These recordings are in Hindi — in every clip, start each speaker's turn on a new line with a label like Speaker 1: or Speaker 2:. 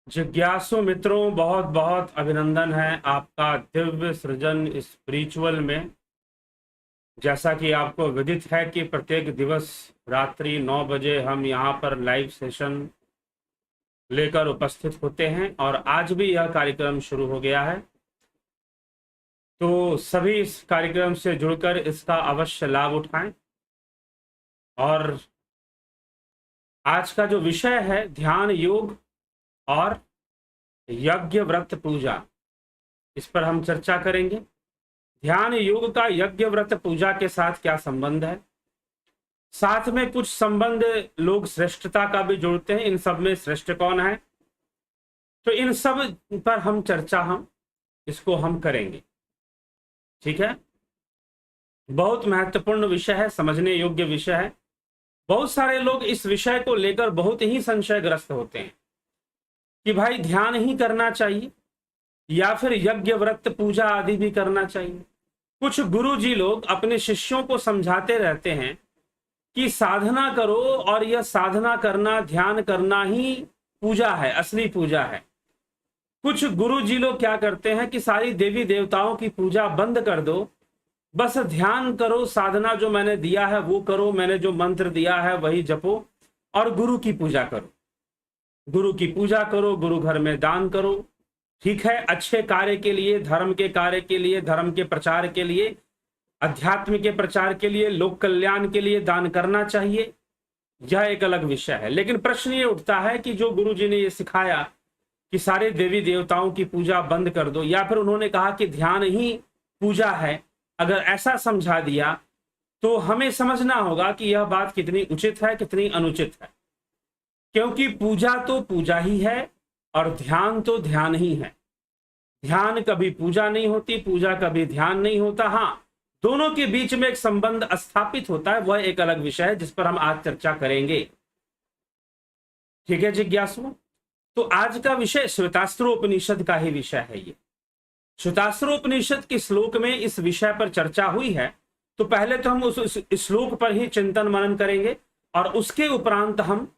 Speaker 1: जिज्ञासु मित्रों, बहुत बहुत अभिनंदन है आपका दिव्य सृजन स्पिरिचुअल में। जैसा कि आपको विदित है कि प्रत्येक दिवस रात्रि 9 बजे हम यहाँ पर लाइव सेशन लेकर उपस्थित होते हैं और आज भी यह कार्यक्रम शुरू हो गया है। तो सभी इस कार्यक्रम से जुड़कर इसका अवश्य लाभ उठाएं। और आज का जो विषय है ध्यान योग और यज्ञ व्रत पूजा, इस पर हम चर्चा करेंगे। ध्यान योग का यज्ञ व्रत पूजा के साथ क्या संबंध है, साथ में कुछ संबंध लोग श्रेष्ठता का भी जोड़ते हैं। इन सब में श्रेष्ठ कौन है, तो इन सब पर हम चर्चा इसको हम करेंगे। ठीक है, बहुत महत्वपूर्ण विषय है, समझने योग्य विषय है। बहुत सारे लोग इस विषय को लेकर बहुत ही संशयग्रस्त होते हैं कि भाई ध्यान ही करना चाहिए या फिर यज्ञ व्रत पूजा आदि भी करना चाहिए। कुछ गुरुजी लोग अपने शिष्यों को समझाते रहते हैं कि साधना करो और यह साधना करना, ध्यान करना ही पूजा है, असली पूजा है। कुछ गुरुजी लोग क्या करते हैं कि सारी देवी देवताओं की पूजा बंद कर दो, बस ध्यान करो, साधना जो मैंने दिया है वो करो, मैंने जो मंत्र दिया है वही जपो और गुरु की पूजा करो। गुरु की पूजा करो, गुरु घर में दान करो। ठीक है, अच्छे कार्य के लिए, धर्म के कार्य के लिए, धर्म के प्रचार के लिए, अध्यात्म के प्रचार के लिए, लोक कल्याण के लिए दान करना चाहिए। यह एक अलग विषय है। लेकिन प्रश्न ये उठता है कि जो गुरु जी ने ये सिखाया कि सारे देवी देवताओं की पूजा बंद कर दो, या फिर उन्होंने कहा कि ध्यान ही पूजा है, अगर ऐसा समझा दिया तो हमें समझना होगा कि यह बात कितनी उचित है, कितनी अनुचित है। क्योंकि पूजा तो पूजा ही है और ध्यान तो ध्यान ही है। ध्यान कभी पूजा नहीं होती, पूजा कभी ध्यान नहीं होता। हाँ, दोनों के बीच में एक संबंध स्थापित होता है, वह एक अलग विषय है जिस पर हम आज चर्चा करेंगे। ठीक है जिज्ञासु, तो आज का विषय श्वेतास्त्रोपनिषद का ही विषय है। ये श्वेतास्त्रोपनिषद के श्लोक में इस विषय पर चर्चा हुई है। तो पहले तो हम उस श्लोक पर ही चिंतन मनन करेंगे और उसके उपरांत हम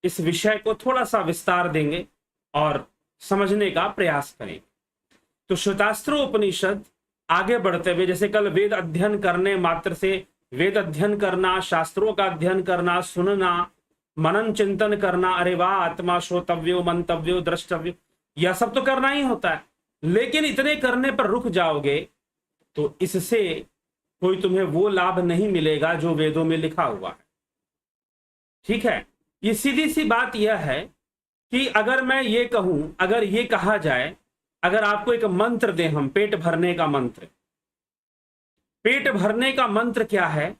Speaker 1: इस विषय को थोड़ा सा विस्तार देंगे और समझने का प्रयास करेंगे। तो श्वेतास्त्रोपनिषद आगे बढ़ते हुए, जैसे कल वेद अध्ययन करने मात्र से, वेद अध्ययन करना, शास्त्रों का अध्ययन करना, सुनना, मनन चिंतन करना, अरे वाह आत्मा श्रोतव्यो मंतव्यो द्रष्टव्यो, यह सब तो करना ही होता है। लेकिन इतने करने पर रुक जाओगे तो इससे कोई तुम्हें वो लाभ नहीं मिलेगा जो वेदों में लिखा हुआ है। ठीक है, ये सीधी सी बात यह है कि अगर मैं ये कहूं, अगर ये कहा जाए, अगर आपको एक मंत्र दें हम, पेट भरने का मंत्र। पेट भरने का मंत्र क्या है,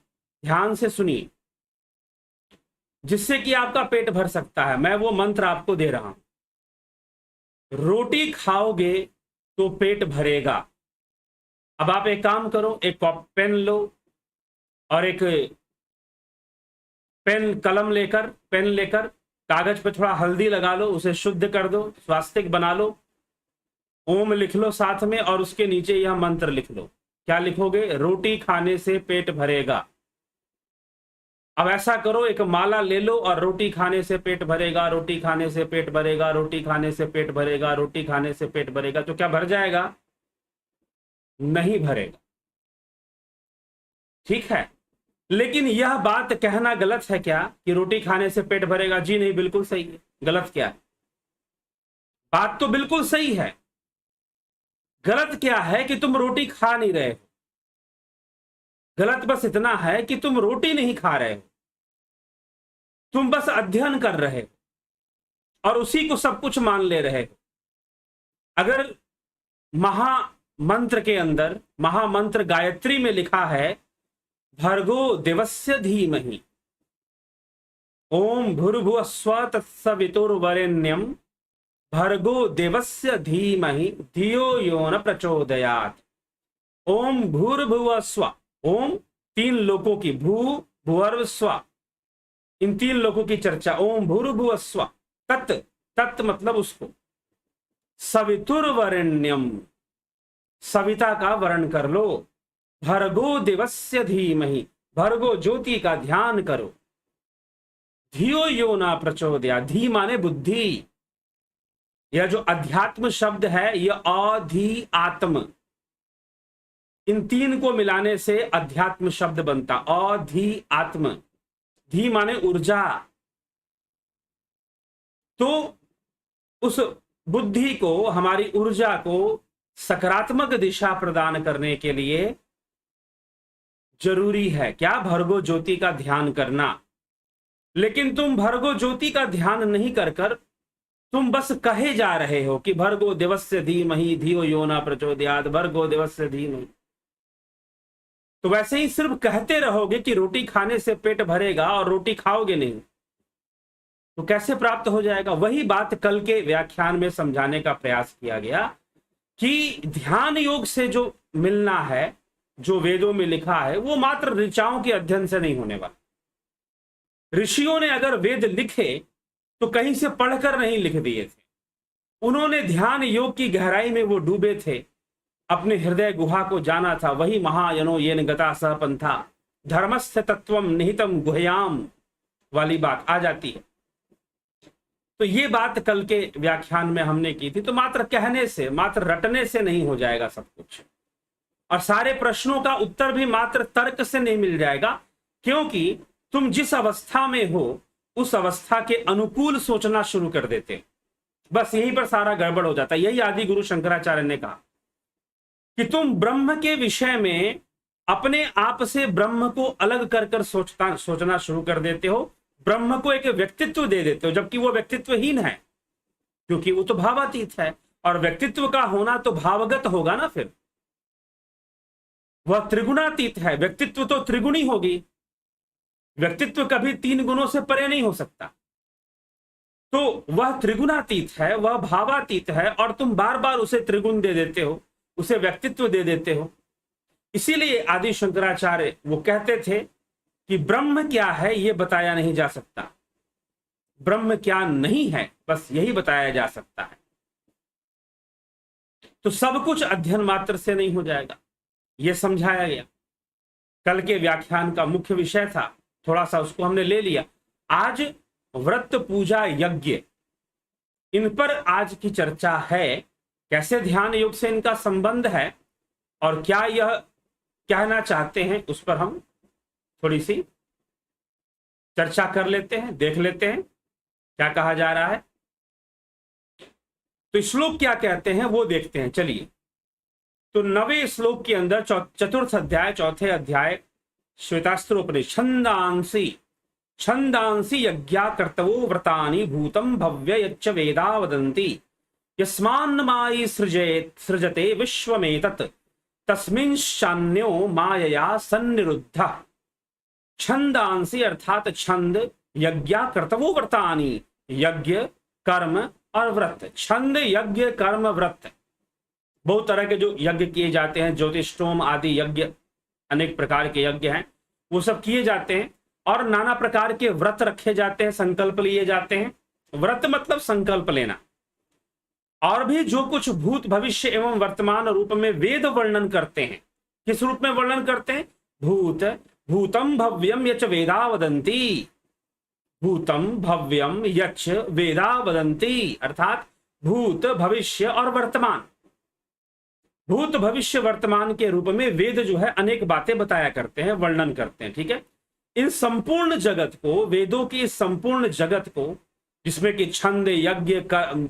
Speaker 1: ध्यान से सुनिए, जिससे कि आपका पेट भर सकता है। मैं वो मंत्र आपको दे रहा हूं। रोटी खाओगे तो पेट भरेगा। अब आप एक काम करो, एक पेन लो और एक पेन लेकर कागज पे थोड़ा हल्दी लगा लो, उसे शुद्ध कर दो, स्वास्तिक बना लो, ओम लिख लो साथ में और उसके नीचे यह मंत्र लिख लो। क्या लिखोगे? रोटी खाने से पेट भरेगा। अब ऐसा करो, एक माला ले लो और रोटी खाने से पेट भरेगा, रोटी खाने से पेट भरेगा, रोटी खाने से पेट भरेगा, रोटी खाने से पेट भरेगा। तो क्या भर जाएगा? नहीं भरेगा। ठीक है, लेकिन यह बात कहना गलत है क्या कि रोटी खाने से पेट भरेगा? जी नहीं, बिल्कुल सही है। गलत क्या है? बात तो बिल्कुल सही है। गलत क्या है कि तुम रोटी खा नहीं रहे हो। गलत बस इतना है कि तुम रोटी नहीं खा रहे हो, तुम बस अध्ययन कर रहे हो और उसी को सब कुछ मान ले रहे हो। अगर महामंत्र के अंदर, महामंत्र गायत्री में लिखा है भर्गो देवस्य धीमहि ओम भूर्भुवस्सुवः तत्सवितुर्वरेण्यं भर्गो देवस्य धीमहि धियो यो न प्रचोदयात्। ओम भूर्भुवस्सुवः, ओम तीन लोकों की, भू भुवर्भ स्व, इन तीन लोकों की चर्चा। ओम भूर्भुवस्सुवः, तत्, तत् मतलब उसको, सवितुर्वरेण्यम, सविता का वर्ण कर लो, भर्गो देवस्य धीमहि, भर्गो ज्योति का ध्यान करो, धियो यो न प्रचोदयात्, धी माने बुद्धि, यह जो अध्यात्म शब्द है यह अधि आत्म, इन तीन को मिलाने से अध्यात्म शब्द बनता। अधि आत्म, धी माने ऊर्जा। तो उस बुद्धि को, हमारी ऊर्जा को सकारात्मक दिशा प्रदान करने के लिए जरूरी है क्या? भर्गो ज्योति का ध्यान करना। लेकिन तुम भर्गो ज्योति का ध्यान नहीं कर कर तुम बस कहे जा रहे हो कि भर्गो दिवस्य धीमहि धियो यो न प्रचोदयात्, भर्गो दिवस्य धीमहि। तो वैसे ही सिर्फ कहते रहोगे कि रोटी खाने से पेट भरेगा और रोटी खाओगे नहीं, तो कैसे प्राप्त हो जाएगा? वही बात कल के व्याख्यान में समझाने का प्रयास किया गया कि ध्यान योग से जो मिलना है, जो वेदों में लिखा है, वो मात्र ऋचाओं के अध्ययन से नहीं होने वाला। ऋषियों ने अगर वेद लिखे तो कहीं से पढ़कर नहीं लिख दिए थे, उन्होंने ध्यान योग की गहराई में वो डूबे थे, अपने हृदय गुहा को जाना था। वही महायनो येन गता सह पंथा धर्मस्य तत्वम निहितम गुह्याम वाली बात आ जाती है। तो ये बात कल के व्याख्यान में हमने की थी। तो मात्र कहने से, मात्र रटने से नहीं हो जाएगा सब कुछ, और सारे प्रश्नों का उत्तर भी मात्र तर्क से नहीं मिल जाएगा, क्योंकि तुम जिस अवस्था में हो उस अवस्था के अनुकूल सोचना शुरू कर देते। बस यहीं पर सारा गड़बड़ हो जाता है। यही आदि गुरु शंकराचार्य ने कहा कि तुम ब्रह्म के विषय में अपने आप से ब्रह्म को अलग कर कर सोचना शुरू कर देते हो, ब्रह्म को एक व्यक्तित्व दे देते हो, जबकि वो व्यक्तित्वहीन है, क्योंकि वो तो भावातीत है। और व्यक्तित्व का होना तो भावगत होगा ना, फिर वह त्रिगुणातीत है। व्यक्तित्व तो त्रिगुणी होगी, व्यक्तित्व कभी तीन गुणों से परे नहीं हो सकता। तो वह त्रिगुणातीत है, वह भावातीत है, और तुम बार बार उसे त्रिगुण दे देते हो, उसे व्यक्तित्व दे देते हो। इसीलिए आदि शंकराचार्य वो कहते थे कि ब्रह्म क्या है यह बताया नहीं जा सकता, ब्रह्म क्या नहीं है बस यही बताया जा सकता है। तो सब कुछ अध्ययन मात्र से नहीं हो जाएगा, यह समझाया गया। कल के व्याख्यान का मुख्य विषय था, थोड़ा सा उसको हमने ले लिया। आज व्रत पूजा यज्ञ, इन पर आज की चर्चा है। कैसे ध्यान योग से इनका संबंध है और क्या यह कहना चाहते हैं, उस पर हम थोड़ी सी चर्चा कर लेते हैं, देख लेते हैं क्या कहा जा रहा है। तो श्लोक क्या कहते हैं वो देखते हैं, चलिए। तो 9वें श्लोक के अंदर चतुर्थ अध्याय, चौथे अध्याय श्वेतास्त्रोपनिषद, छंदांसी यज्ञा कर्तवो व्रतानि भूतम भव्य यच्च वेदा वदन्ति यस्मान्मायि सृजते विश्वमेतत् तस्मिंश्चान्यो मायया सन्निरुद्धः। छंदांसी अर्थात छंद, यज्ञा कर्तवो व्रतानि, यज्ञ कर्म और व्रत। छंद यज्ञ कर्म व्रत, बहुत तरह के जो यज्ञ किए जाते हैं, ज्योतिष्टोम आदि यज्ञ, अनेक प्रकार के यज्ञ हैं, वो सब किए जाते हैं। और नाना प्रकार के व्रत रखे जाते हैं, संकल्प लिए जाते हैं। व्रत मतलब संकल्प लेना। और भी जो कुछ भूत भविष्य एवं वर्तमान रूप में वेद वर्णन करते हैं, किस रूप में वर्णन करते हैं? भूतम भव्यम यच वेदा वदन्ति, भूतम भव्यम यच वेदा वदन्ति, अर्थात भूत भविष्य और वर्तमान। भूत भविष्य वर्तमान के रूप में वेद जो है अनेक बातें बताया करते हैं, वर्णन करते हैं, ठीक है। इन संपूर्ण जगत को, वेदों की इस संपूर्ण जगत को, जिसमें कि छंद यज्ञ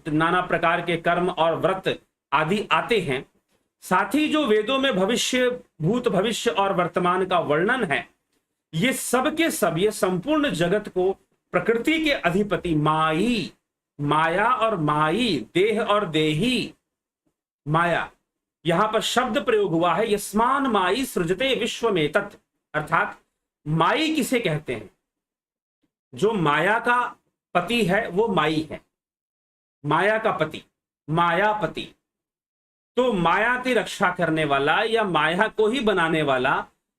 Speaker 1: नाना प्रकार के कर्म और व्रत आदि आते हैं, साथ ही जो वेदों में भविष्य, भूत भविष्य और वर्तमान का वर्णन है, ये सब के सब, ये संपूर्ण जगत को प्रकृति के अधिपति माई, माया और माई, देह और देही, माया, यहां पर शब्द प्रयोग हुआ है। यस्मान माई सृजते विश्वमेतत्, अर्थात माई किसे कहते हैं? जो माया का पति है वो माई है, माया का पति, मायापति। तो माया की रक्षा करने वाला या माया को ही बनाने वाला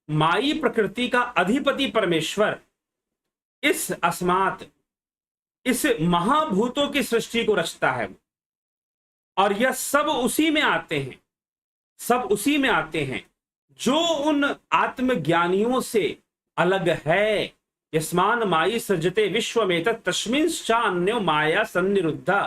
Speaker 1: माई प्रकृति का अधिपति परमेश्वर इस अस्मात्, इस महाभूतों की सृष्टि को रचता है। और यह सब उसी में आते हैं, सब उसी में आते हैं जो उन आत्मज्ञानियों से अलग है। यस्मान माई सृजते विश्वमेतत् तस्मिंश्चान्यो माया सन्निरुद्धा।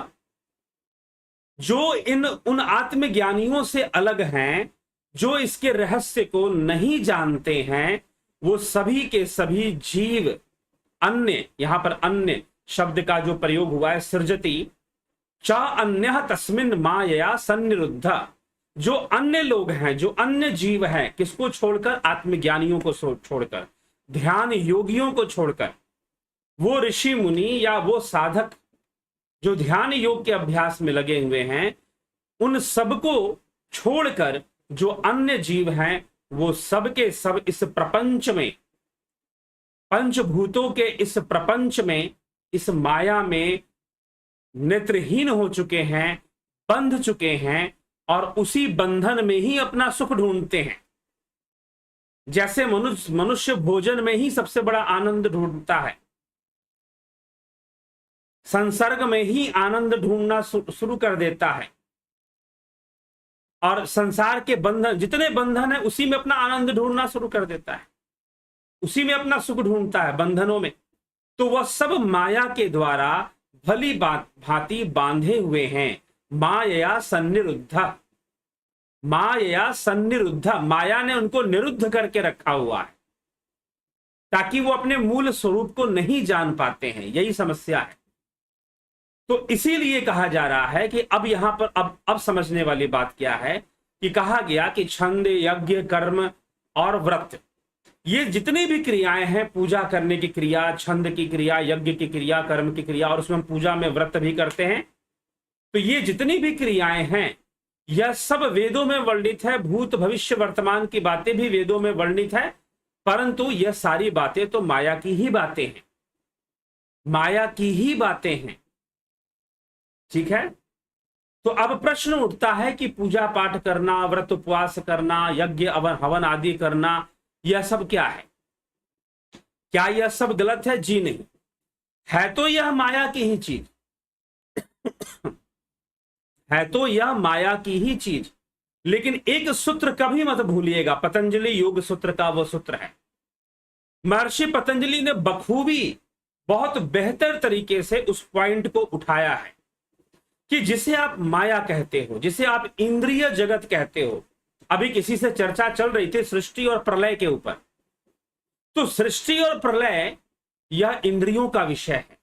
Speaker 1: जो इन उन आत्मज्ञानियों से अलग हैं, जो इसके रहस्य को नहीं जानते हैं, वो सभी के सभी जीव अन्य, यहां पर अन्य शब्द का जो प्रयोग हुआ है, सृजति च अन्यः तस्मिन् मायया सन्निरुद्ध, जो अन्य लोग हैं, जो अन्य जीव हैं, किसको छोड़कर? आत्मज्ञानियों को छोड़कर, ध्यान योगियों को छोड़कर, वो ऋषि मुनि या वो साधक जो ध्यान योग के अभ्यास में लगे हुए हैं, उन सबको छोड़कर जो अन्य जीव हैं, वो सब के सब इस प्रपंच में, पंचभूतों के इस प्रपंच में, इस माया में नेत्रहीन हो चुके हैं, बंध चुके हैं, और उसी बंधन में ही अपना सुख ढूंढते हैं। जैसे मनुष्य भोजन में ही सबसे बड़ा आनंद ढूंढता है, संसर्ग में ही आनंद ढूंढना शुरू कर देता है, और संसार के बंधन, जितने बंधन है, उसी में अपना आनंद ढूंढना शुरू कर देता है, उसी में अपना सुख ढूंढता है, बंधनों में। तो वह सब माया के द्वारा भली भांति बांधे हुए हैं। माया सन्निरुद्ध, माया सन्निरुद्ध, माया ने उनको निरुद्ध करके रखा हुआ है, ताकि वो अपने मूल स्वरूप को नहीं जान पाते हैं। यही समस्या है। तो इसीलिए कहा जा रहा है कि अब यहां पर अब समझने वाली बात क्या है कि कहा गया कि छंद, यज्ञ, कर्म और व्रत, ये जितनी भी क्रियाएं हैं, पूजा करने की क्रिया, छंद की क्रिया, यज्ञ की क्रिया, कर्म की क्रिया, और उसमें हम पूजा में व्रत भी करते हैं, तो ये जितनी भी क्रियाएं हैं, यह सब वेदों में वर्णित है। भूत भविष्य वर्तमान की बातें भी वेदों में वर्णित है, परंतु यह सारी बातें तो माया की ही बातें हैं, माया की ही बातें हैं। ठीक है। तो अब प्रश्न उठता है कि पूजा पाठ करना, व्रत उपवास करना, यज्ञ हवन आदि करना, यह सब क्या है? क्या यह सब गलत है? जी नहीं, है तो यह माया की ही चीज है तो यह माया की ही चीज। लेकिन एक सूत्र कभी मत भूलिएगा, पतंजलि योग सूत्र का वो सूत्र है। महर्षि पतंजलि ने बखूबी, बहुत बेहतर तरीके से उस पॉइंट को उठाया है कि जिसे आप माया कहते हो, जिसे आप इंद्रिय जगत कहते हो। अभी किसी से चर्चा चल रही थी सृष्टि और प्रलय के ऊपर, तो सृष्टि और प्रलय यह इंद्रियों का विषय है।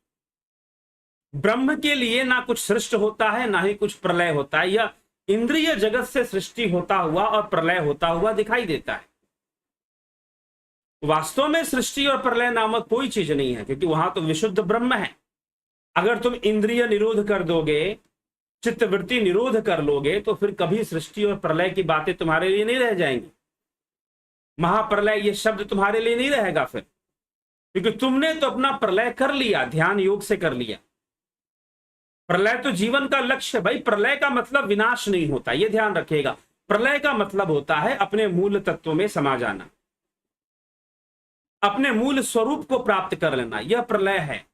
Speaker 1: ब्रह्म के लिए ना कुछ सृष्टि होता है, ना ही कुछ प्रलय होता है। यह इंद्रिय जगत से सृष्टि होता हुआ और प्रलय होता हुआ दिखाई देता है। वास्तव में सृष्टि और प्रलय नामक कोई चीज नहीं है, क्योंकि वहां तो विशुद्ध ब्रह्म है। अगर तुम इंद्रिय निरोध कर दोगे, चित्तवृत्ति निरोध कर लोगे, तो फिर कभी सृष्टि और प्रलय की बातें तुम्हारे लिए नहीं रह जाएंगी। महाप्रलय ये शब्द तुम्हारे लिए नहीं रहेगा फिर, क्योंकि तुमने तो अपना प्रलय कर लिया, ध्यान योग से कर लिया। प्रलय तो जीवन का लक्ष्य है भाई। प्रलय का मतलब विनाश नहीं होता, यह ध्यान रखिएगा। प्रलय का मतलब होता है अपने मूल तत्व में समा जाना, अपने मूल स्वरूप को प्राप्त कर लेना, यह प्रलय है।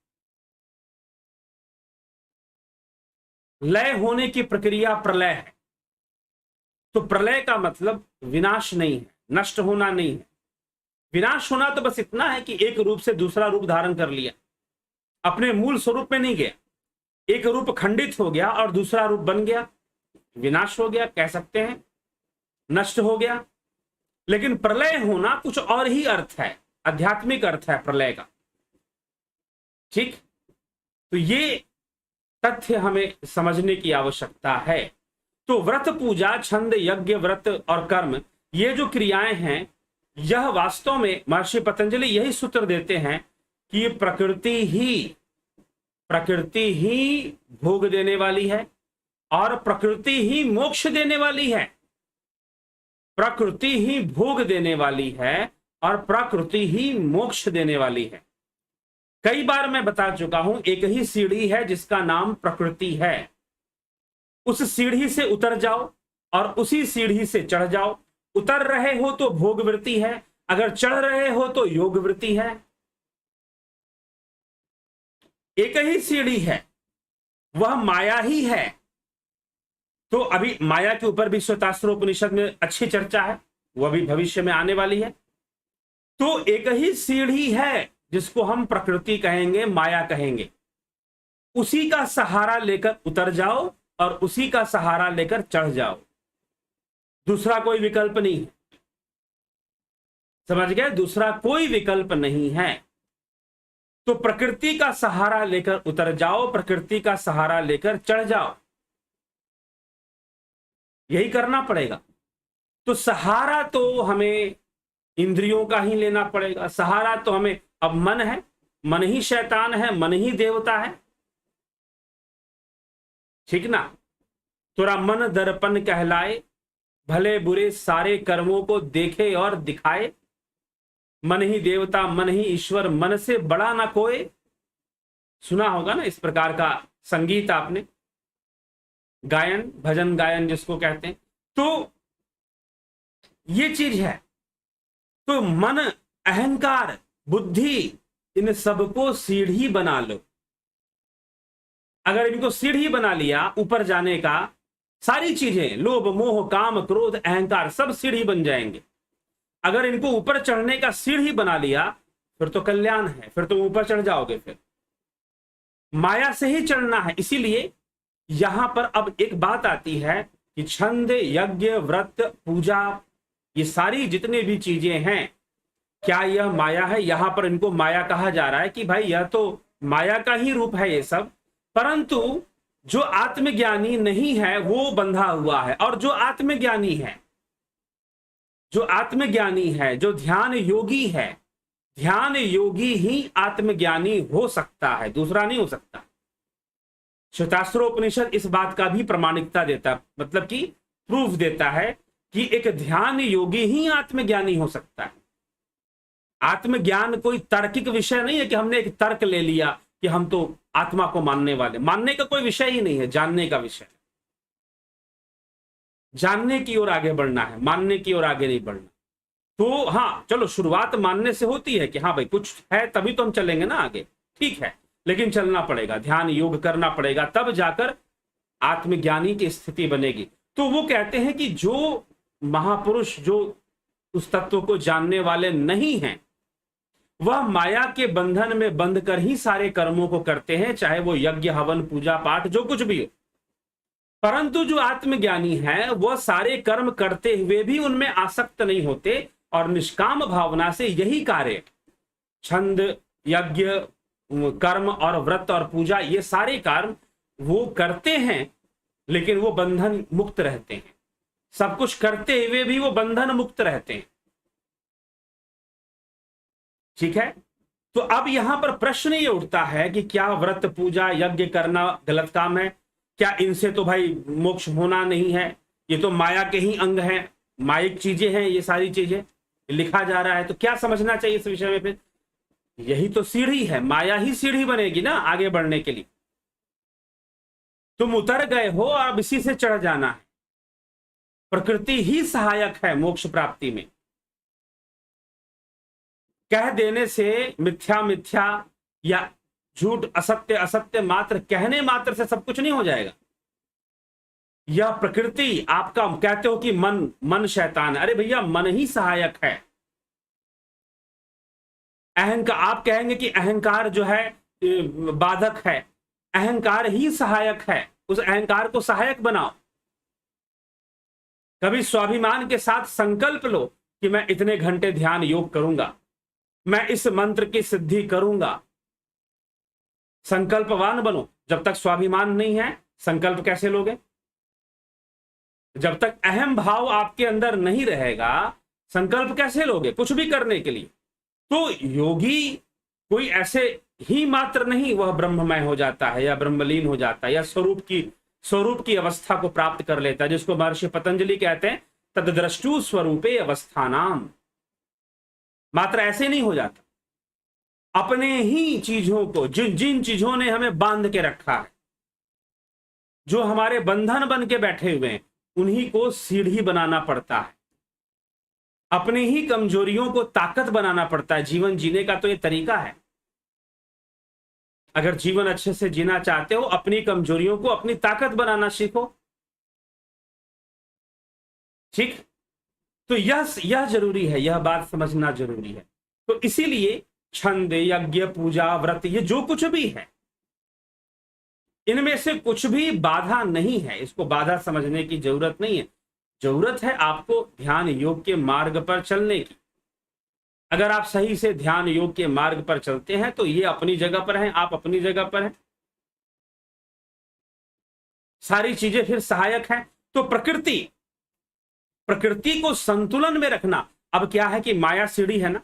Speaker 1: लय होने की प्रक्रिया प्रलय है। तो प्रलय का मतलब विनाश नहीं है, नष्ट होना नहीं है। विनाश होना तो बस इतना है कि एक रूप से दूसरा रूप धारण कर लिया, अपने मूल स्वरूप में नहीं गया। एक रूप खंडित हो गया और दूसरा रूप बन गया, विनाश हो गया, कह सकते हैं नष्ट हो गया। लेकिन प्रलय होना कुछ और ही अर्थ है, आध्यात्मिक अर्थ है प्रलय का। ठीक, तो ये तथ्य हमें समझने की आवश्यकता है। तो व्रत, पूजा, छंद, यज्ञ, व्रत और कर्म, ये जो क्रियाएं हैं, यह वास्तव में महर्षि पतंजलि यही सूत्र देते हैं कि प्रकृति ही भोग देने वाली है और प्रकृति ही मोक्ष देने वाली है। प्रकृति ही भोग देने वाली है और प्रकृति ही मोक्ष देने वाली है। कई बार मैं बता चुका हूं, एक ही सीढ़ी है जिसका नाम प्रकृति है। उस सीढ़ी से उतर जाओ और उसी सीढ़ी से चढ़ जाओ। उतर रहे हो तो भोग वृत्ति है, अगर चढ़ रहे हो तो योग वृत्ति है। एक ही सीढ़ी है, वह माया ही है। तो अभी माया के ऊपर भी श्वेतास्त्रोपनिषद में अच्छी चर्चा है, वह भी भविष्य में आने वाली है। तो एक ही सीढ़ी है जिसको हम प्रकृति कहेंगे, माया कहेंगे। उसी का सहारा लेकर उतर जाओ और उसी का सहारा लेकर चढ़ जाओ, दूसरा कोई विकल्प नहीं है। समझ गए? दूसरा कोई विकल्प नहीं है। तो प्रकृति का सहारा लेकर उतर जाओ, प्रकृति का सहारा लेकर चढ़ जाओ, यही करना पड़ेगा। तो सहारा तो हमें इंद्रियों का ही लेना पड़ेगा। सहारा तो हमें अब मन है, मन ही शैतान है, मन ही देवता है, ठीक ना। तोरा मन दर्पण कहलाए, भले बुरे सारे कर्मों को देखे और दिखाए, मन ही देवता मन ही ईश्वर, मन से बड़ा ना कोई। सुना होगा ना इस प्रकार का संगीत आपने, गायन, भजन गायन जिसको कहते हैं। तो ये चीज है। तो मन, अहंकार, बुद्धि, इन सबको सीढ़ी बना लो। अगर इनको सीढ़ी बना लिया ऊपर जाने का, सारी चीजें, लोभ मोह काम क्रोध अहंकार, सब सीढ़ी बन जाएंगे। अगर इनको ऊपर चढ़ने का सीढ़ी बना लिया फिर तो कल्याण है, फिर तुम ऊपर चढ़ जाओगे। फिर माया से ही चढ़ना है। इसीलिए यहां पर अब एक बात आती है कि छंद, यज्ञ, व्रत, पूजा, ये सारी जितने भी चीजें हैं, क्या यह माया है? यहां पर इनको माया कहा जा रहा है कि भाई यह तो माया का ही रूप है ये सब। परंतु जो आत्मज्ञानी नहीं है वो बंधा हुआ है, और जो आत्मज्ञानी है, जो आत्मज्ञानी है, जो ध्यान योगी है, ध्यान योगी ही आत्मज्ञानी हो सकता है, दूसरा नहीं हो सकता। श्वेतास्त्रोपनिषद इस बात का भी प्रमाणिकता देता, मतलब कि प्रूफ देता है कि एक ध्यान योगी ही आत्मज्ञानी हो सकता है। आत्मज्ञान कोई तार्किक विषय नहीं है कि हमने एक तर्क ले लिया कि हम तो आत्मा को मानने वाले। मानने का कोई विषय ही नहीं है, जानने का विषय। जानने की ओर आगे बढ़ना है, मानने की ओर आगे नहीं बढ़ना। तो हाँ चलो, शुरुआत मानने से होती है कि हाँ भाई कुछ है तभी तो हम चलेंगे ना आगे, ठीक है, लेकिन चलना पड़ेगा, ध्यान योग करना पड़ेगा, तब जाकर आत्मज्ञानी की स्थिति बनेगी। तो वो कहते हैं कि जो महापुरुष, जो उस तत्व को जानने वाले नहीं हैं, वह माया के बंधन में बंध कर ही सारे कर्मों को करते हैं, चाहे वो यज्ञ, हवन, पूजा पाठ, जो कुछ भी हो। परंतु जो आत्मज्ञानी है वह सारे कर्म करते हुए भी उनमें आसक्त नहीं होते, और निष्काम भावना से यही कार्य, छंद, यज्ञ, कर्म और व्रत और पूजा, ये सारे कर्म वो करते हैं, लेकिन वो बंधन मुक्त रहते हैं। सब कुछ करते हुए भी वो बंधन मुक्त रहते हैं, ठीक है। तो अब यहां पर प्रश्न ये उठता है कि क्या व्रत, पूजा, यज्ञ करना गलत काम है? क्या इनसे तो भाई मोक्ष होना नहीं है? ये तो माया के ही अंग हैं, माइक चीजें हैं ये सारी चीजें, लिखा जा रहा है। तो क्या समझना चाहिए इस विषय में? फिर यही तो सीढ़ी है, माया ही सीढ़ी बनेगी ना आगे बढ़ने के लिए। तुम उतर गए हो और अब इसी से चढ़ जाना है। प्रकृति ही सहायक है मोक्ष प्राप्ति में। कह देने से, मिथ्या मिथ्या या झूठ, असत्य असत्य मात्र कहने मात्र से सब कुछ नहीं हो जाएगा। यह प्रकृति, आपका कहते हो कि मन शैतान है, अरे भैया मन ही सहायक है। अहंकार, आप कहेंगे कि अहंकार जो है बाधक है, अहंकार ही सहायक है। उस अहंकार को सहायक बनाओ। कभी स्वाभिमान के साथ संकल्प लो कि मैं इतने घंटे ध्यान योग करूंगा, मैं इस मंत्र की सिद्धि करूंगा। संकल्पवान बनो। जब तक स्वाभिमान नहीं है संकल्प कैसे लोगे? जब तक अहम भाव आपके अंदर नहीं रहेगा संकल्प कैसे लोगे कुछ भी करने के लिए? तो योगी कोई ऐसे ही मात्र नहीं, वह ब्रह्ममय हो जाता है या ब्रह्मलीन हो जाता है या स्वरूप की अवस्था को प्राप्त कर लेता है, जिसको महर्षि पतंजलि कहते हैं तद्द्रष्टु स्वरूपे अवस्थानाम। मात्र ऐसे नहीं हो जाता, अपने ही चीजों को, जिन चीजों ने हमें बांध के रखा है, जो हमारे बंधन बन के बैठे हुए हैं, उन्हीं को सीढ़ी बनाना पड़ता है। अपनी ही कमजोरियों को ताकत बनाना पड़ता है। जीवन जीने का तो ये तरीका है। अगर जीवन अच्छे से जीना चाहते हो, अपनी कमजोरियों को अपनी ताकत बनाना सीखो, ठीक। तो यह जरूरी है, यह बात समझना जरूरी है। तो इसीलिए छंद, यज्ञ, पूजा, व्रत, ये जो कुछ भी है, इनमें से कुछ भी बाधा नहीं है, इसको बाधा समझने की जरूरत नहीं है। जरूरत है आपको ध्यान योग के मार्ग पर चलने की। अगर आप सही से ध्यान योग के मार्ग पर चलते हैं तो ये अपनी जगह पर हैं, आप अपनी जगह पर हैं, सारी चीजें फिर सहायक हैं। तो प्रकृति को संतुलन में रखना। अब क्या है कि माया सीढ़ी है ना,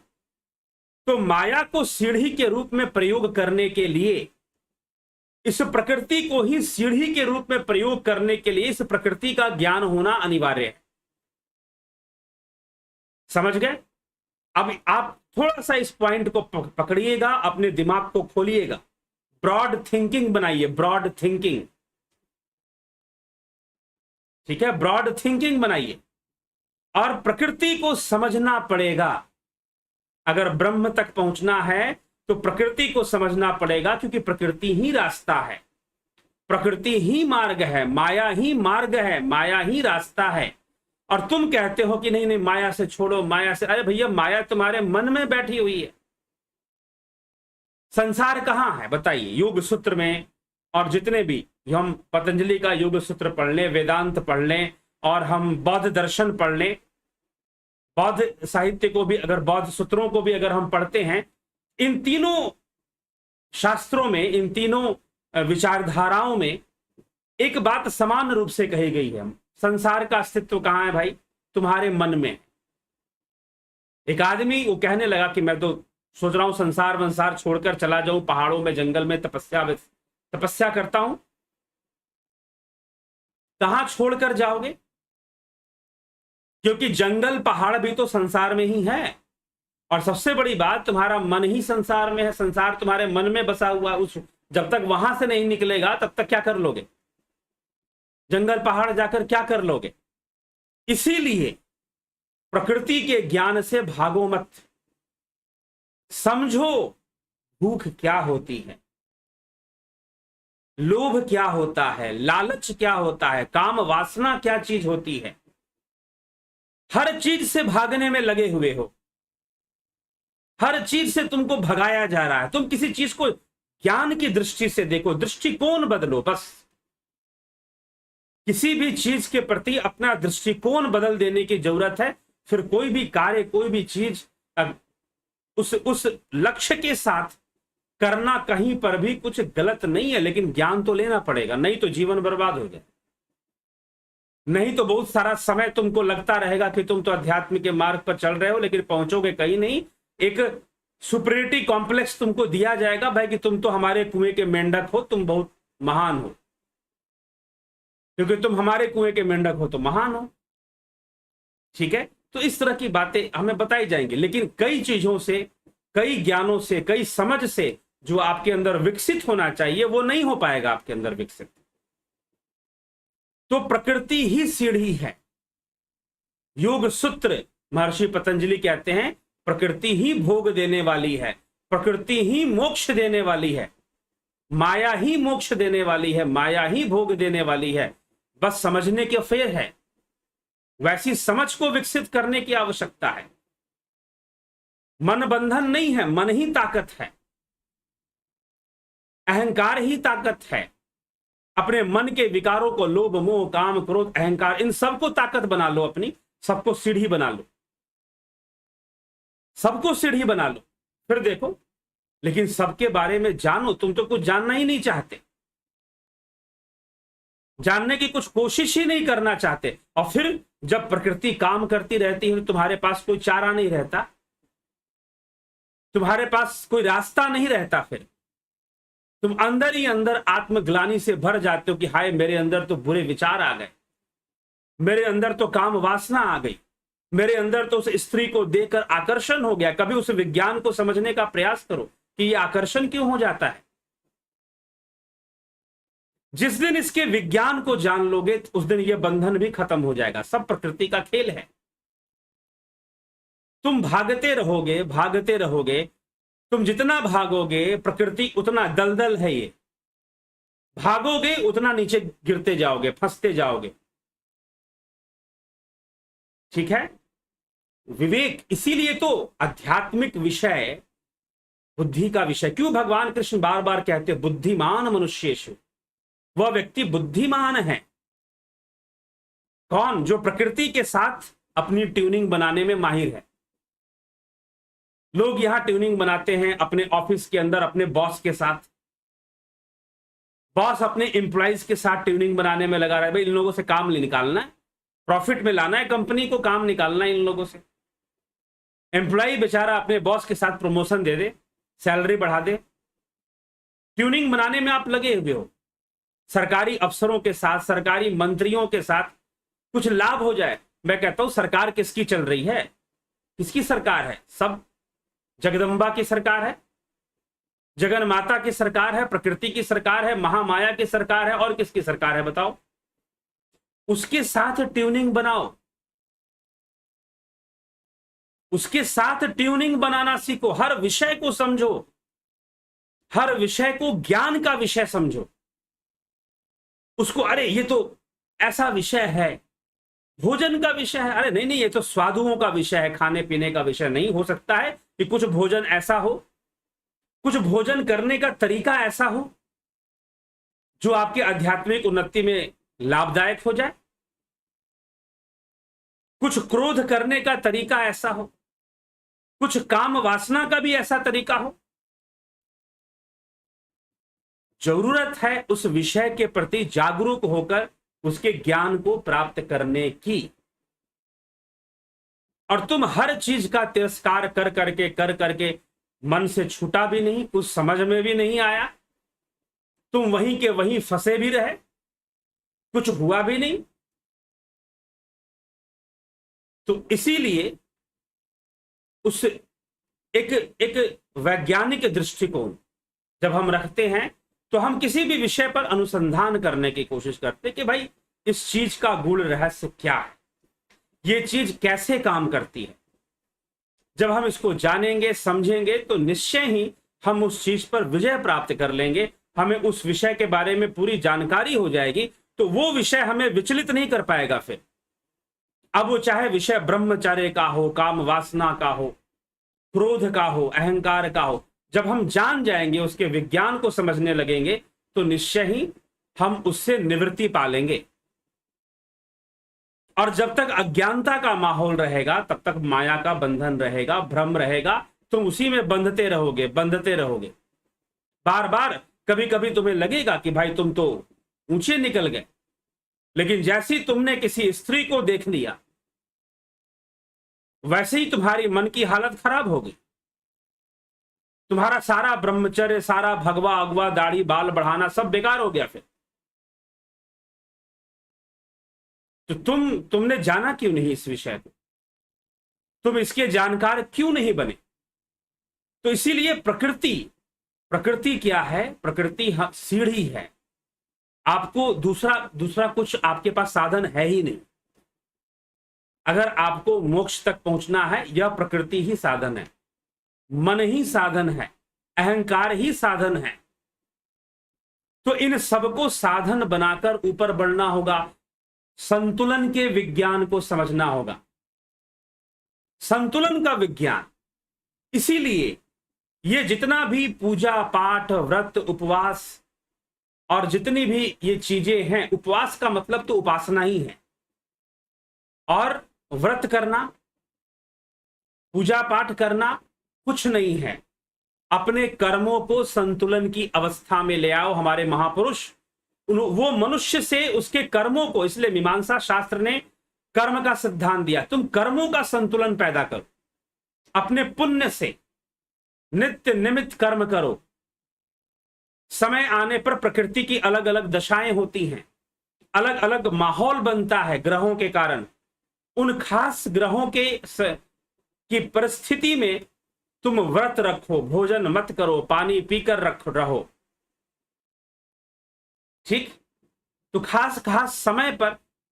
Speaker 1: तो माया को सीढ़ी के रूप में प्रयोग करने के लिए, इस प्रकृति को ही सीढ़ी के रूप में प्रयोग करने के लिए इस प्रकृति का ज्ञान होना अनिवार्य है। समझ गए? अब आप थोड़ा सा इस पॉइंट को पकड़िएगा, अपने दिमाग को खोलिएगा, ब्रॉड थिंकिंग बनाइए, ब्रॉड थिंकिंग। ठीक है, ब्रॉड थिंकिंग बनाइए। और प्रकृति को समझना पड़ेगा। अगर ब्रह्म तक पहुंचना है तो प्रकृति को समझना पड़ेगा, क्योंकि प्रकृति ही रास्ता है, प्रकृति ही मार्ग है, माया ही मार्ग है, माया ही रास्ता है। और तुम कहते हो कि नहीं नहीं माया से छोड़ो, माया से, अरे भैया माया तुम्हारे मन में बैठी हुई है। संसार कहां है बताइए? योग सूत्र में, और जितने भी हम पतंजलि का योग सूत्र पढ़ लें, वेदांत पढ़ लें, और हम बौद्ध दर्शन पढ़ लें, बौद्ध साहित्य को भी, अगर बौद्ध सूत्रों को भी अगर हम पढ़ते हैं, इन तीनों शास्त्रों में, इन तीनों विचारधाराओं में एक बात समान रूप से कही गई है, संसार का अस्तित्व कहां है भाई? तुम्हारे मन में। एक आदमी वो कहने लगा कि मैं तो सोच रहा हूं संसार वंसार छोड़कर चला जाऊं, पहाड़ों में जंगल में तपस्या करता हूं। कहां छोड़कर जाओगे? क्योंकि जंगल पहाड़ भी तो संसार में ही है। और सबसे बड़ी बात, तुम्हारा मन ही संसार में है, संसार तुम्हारे मन में बसा हुआ। उस जब तक वहां से नहीं निकलेगा तब तक क्या कर लोगे? जंगल पहाड़ जाकर क्या कर लोगे? इसीलिए प्रकृति के ज्ञान से भागो मत। समझो भूख क्या होती है, लोभ क्या होता है, लालच क्या होता है, काम वासना क्या चीज होती है। हर चीज से भागने में लगे हुए हो, हर चीज से तुमको भगाया जा रहा है। तुम किसी चीज को ज्ञान की दृष्टि से देखो, दृष्टिकोण बदलो। बस किसी भी चीज के प्रति अपना दृष्टिकोण बदल देने की जरूरत है। फिर कोई भी कार्य, कोई भी चीज उस लक्ष्य के साथ करना कहीं पर भी कुछ गलत नहीं है, लेकिन ज्ञान तो लेना पड़ेगा, नहीं तो जीवन बर्बाद हो जाए। नहीं तो बहुत सारा समय तुमको लगता रहेगा कि तुम तो अध्यात्म के मार्ग पर चल रहे हो, लेकिन पहुंचोगे कहीं नहीं। एक सुपरियरिटी कॉम्प्लेक्स तुमको दिया जाएगा भाई कि तुम तो हमारे कुएं के मेंढक हो, तुम बहुत महान हो, क्योंकि तुम हमारे कुएं के मेंढक हो तो महान हो। ठीक है, तो इस तरह की बातें हमें बताई जाएंगी, लेकिन कई चीजों से, कई ज्ञानों से, कई समझ से जो आपके अंदर विकसित होना चाहिए वो नहीं हो पाएगा आपके अंदर विकसित। तो प्रकृति ही सीढ़ी है। योग सूत्र महर्षि पतंजलि कहते हैं प्रकृति ही भोग देने वाली है, प्रकृति ही मोक्ष देने वाली है, माया ही मोक्ष देने वाली है, माया ही भोग देने वाली है। बस समझने के फेर है, वैसी समझ को विकसित करने की आवश्यकता है। मन बंधन नहीं है, मन ही ताकत है, अहंकार ही ताकत है। अपने मन के विकारों को, लोभ मोह काम क्रोध अहंकार, इन सबको ताकत बना लो अपनी, सबको सीढ़ी बना लो, सबको सीढ़ी बना लो। फिर देखो, लेकिन सबके बारे में जानो। तुम तो कुछ जानना ही नहीं चाहते, जानने की कुछ कोशिश ही नहीं करना चाहते। और फिर जब प्रकृति काम करती रहती है, तुम्हारे पास कोई चारा नहीं रहता, तुम्हारे पास कोई रास्ता नहीं रहता। फिर तुम अंदर ही अंदर आत्मग्लानि से भर जाते हो कि हाय मेरे अंदर तो बुरे विचार आ गए, मेरे अंदर तो काम वासना आ गई, मेरे अंदर तो उस स्त्री को देखकर आकर्षण हो गया। कभी उस विज्ञान को समझने का प्रयास करो कि यह आकर्षण क्यों हो जाता है। जिस दिन इसके विज्ञान को जान लोगे उस दिन यह बंधन भी खत्म हो जाएगा। सब प्रकृति का खेल है। तुम भागते रहोगे, भागते रहोगे, तुम जितना भागोगे प्रकृति उतना दलदल है। ये भागोगे उतना नीचे गिरते जाओगे, फंसते जाओगे। ठीक है, विवेक, इसीलिए तो आध्यात्मिक विषय बुद्धि का विषय। क्यों भगवान कृष्ण बार बार कहते बुद्धिमान मनुष्येषु, वह व्यक्ति बुद्धिमान है। कौन? जो प्रकृति के साथ अपनी ट्यूनिंग बनाने में माहिर है। लोग यहां ट्यूनिंग बनाते हैं अपने ऑफिस के अंदर अपने बॉस के साथ। बॉस अपने एम्प्लॉइज के साथ ट्यूनिंग बनाने में लगा रहा है, भाई इन लोगों से काम नहीं निकालना है, प्रॉफिट में लाना है कंपनी को, काम निकालना है इन लोगों से। एम्प्लॉय बेचारा अपने बॉस के साथ प्रमोशन दे दे, सैलरी बढ़ा दे। ट्यूनिंग बनाने में आप लगे हुए हो। सरकारी अफसरों के साथ, सरकारी मंत्रियों के साथ कुछ लाभ हो जाए। मैं कहता हूं सरकार किसकी चल रही है? किसकी सरकार है? सब जगदम्बा की सरकार है, जगन माता की सरकार है, प्रकृति की सरकार है, महामाया की सरकार है, और किसकी सरकार है बताओ? उसके साथ ट्यूनिंग बनाओ, उसके साथ ट्यूनिंग बनाना सीखो। हर विषय को समझो, हर विषय को ज्ञान का विषय समझो उसको। अरे ये तो ऐसा विषय है, भोजन का विषय है। अरे नहीं नहीं, ये तो स्वादुओं का विषय है, खाने पीने का विषय नहीं। हो सकता है कि कुछ भोजन ऐसा हो, कुछ भोजन करने का तरीका ऐसा हो जो आपके आध्यात्मिक उन्नति में लाभदायक हो जाए। कुछ क्रोध करने का तरीका ऐसा हो, कुछ काम वासना का भी ऐसा तरीका हो। जरूरत है उस विषय के प्रति जागरूक होकर उसके ज्ञान को प्राप्त करने की। और तुम हर चीज का तिरस्कार कर करके मन से छूटा भी नहीं, कुछ समझ में भी नहीं आया, तुम वहीं के वहीं फंसे भी रहे, कुछ हुआ भी नहीं। तो इसीलिए उस एक वैज्ञानिक दृष्टिकोण जब हम रखते हैं तो हम किसी भी विषय पर अनुसंधान करने की कोशिश करते हैं कि भाई इस चीज का गूढ़ रहस्य क्या है, ये चीज कैसे काम करती है। जब हम इसको जानेंगे, समझेंगे, तो निश्चय ही हम उस चीज पर विजय प्राप्त कर लेंगे। हमें उस विषय के बारे में पूरी जानकारी हो जाएगी, तो वो विषय हमें विचलित नहीं कर पाएगा फिर। अब वो चाहे विषय ब्रह्मचर्य का हो, काम वासना का हो, क्रोध का हो, अहंकार का हो, जब हम जान जाएंगे, उसके विज्ञान को समझने लगेंगे, तो निश्चय ही हम उससे निवृत्ति पालेंगे। और जब तक अज्ञानता का माहौल रहेगा तब तक माया का बंधन रहेगा, भ्रम रहेगा, तुम उसी में बंधते रहोगे, बंधते रहोगे। बार बार कभी कभी तुम्हें लगेगा कि भाई तुम तो ऊंचे निकल गए, लेकिन जैसे ही तुमने किसी स्त्री को देख लिया वैसे ही तुम्हारी मन की हालत खराब हो गई। तुम्हारा सारा ब्रह्मचर्य, सारा भगवा अगवा, दाढ़ी बाल बढ़ाना सब बेकार हो गया फिर। तो तुमने जाना क्यों नहीं इस विषय को? तुम इसके जानकार क्यों नहीं बने? तो इसीलिए प्रकृति क्या है? प्रकृति सीढ़ी है। आपको दूसरा कुछ आपके पास साधन है ही नहीं। अगर आपको मोक्ष तक पहुंचना है, यह प्रकृति ही साधन है, मन ही साधन है, अहंकार ही साधन है। तो इन सबको साधन बनाकर ऊपर बढ़ना होगा। संतुलन के विज्ञान को समझना होगा, संतुलन का विज्ञान। इसीलिए ये जितना भी पूजा पाठ, व्रत, उपवास और जितनी भी ये चीजें हैं, उपवास का मतलब तो उपासना ही है, और व्रत करना, पूजा पाठ करना कुछ नहीं है। अपने कर्मों को संतुलन की अवस्था में ले आओ। हमारे महापुरुष वो मनुष्य से उसके कर्मों को, इसलिए मीमांसा शास्त्र ने कर्म का सिद्धांत दिया। तुम कर्मों का संतुलन पैदा करो, अपने पुण्य से नित्य निमित्त कर्म करो। समय आने पर प्रकृति की अलग अलग दशाएं होती हैं, अलग अलग माहौल बनता है ग्रहों के कारण। उन खास ग्रहों की परिस्थिति में तुम व्रत रखो, भोजन मत करो, पानी पीकर रहो, ठीक? तो खास खास समय पर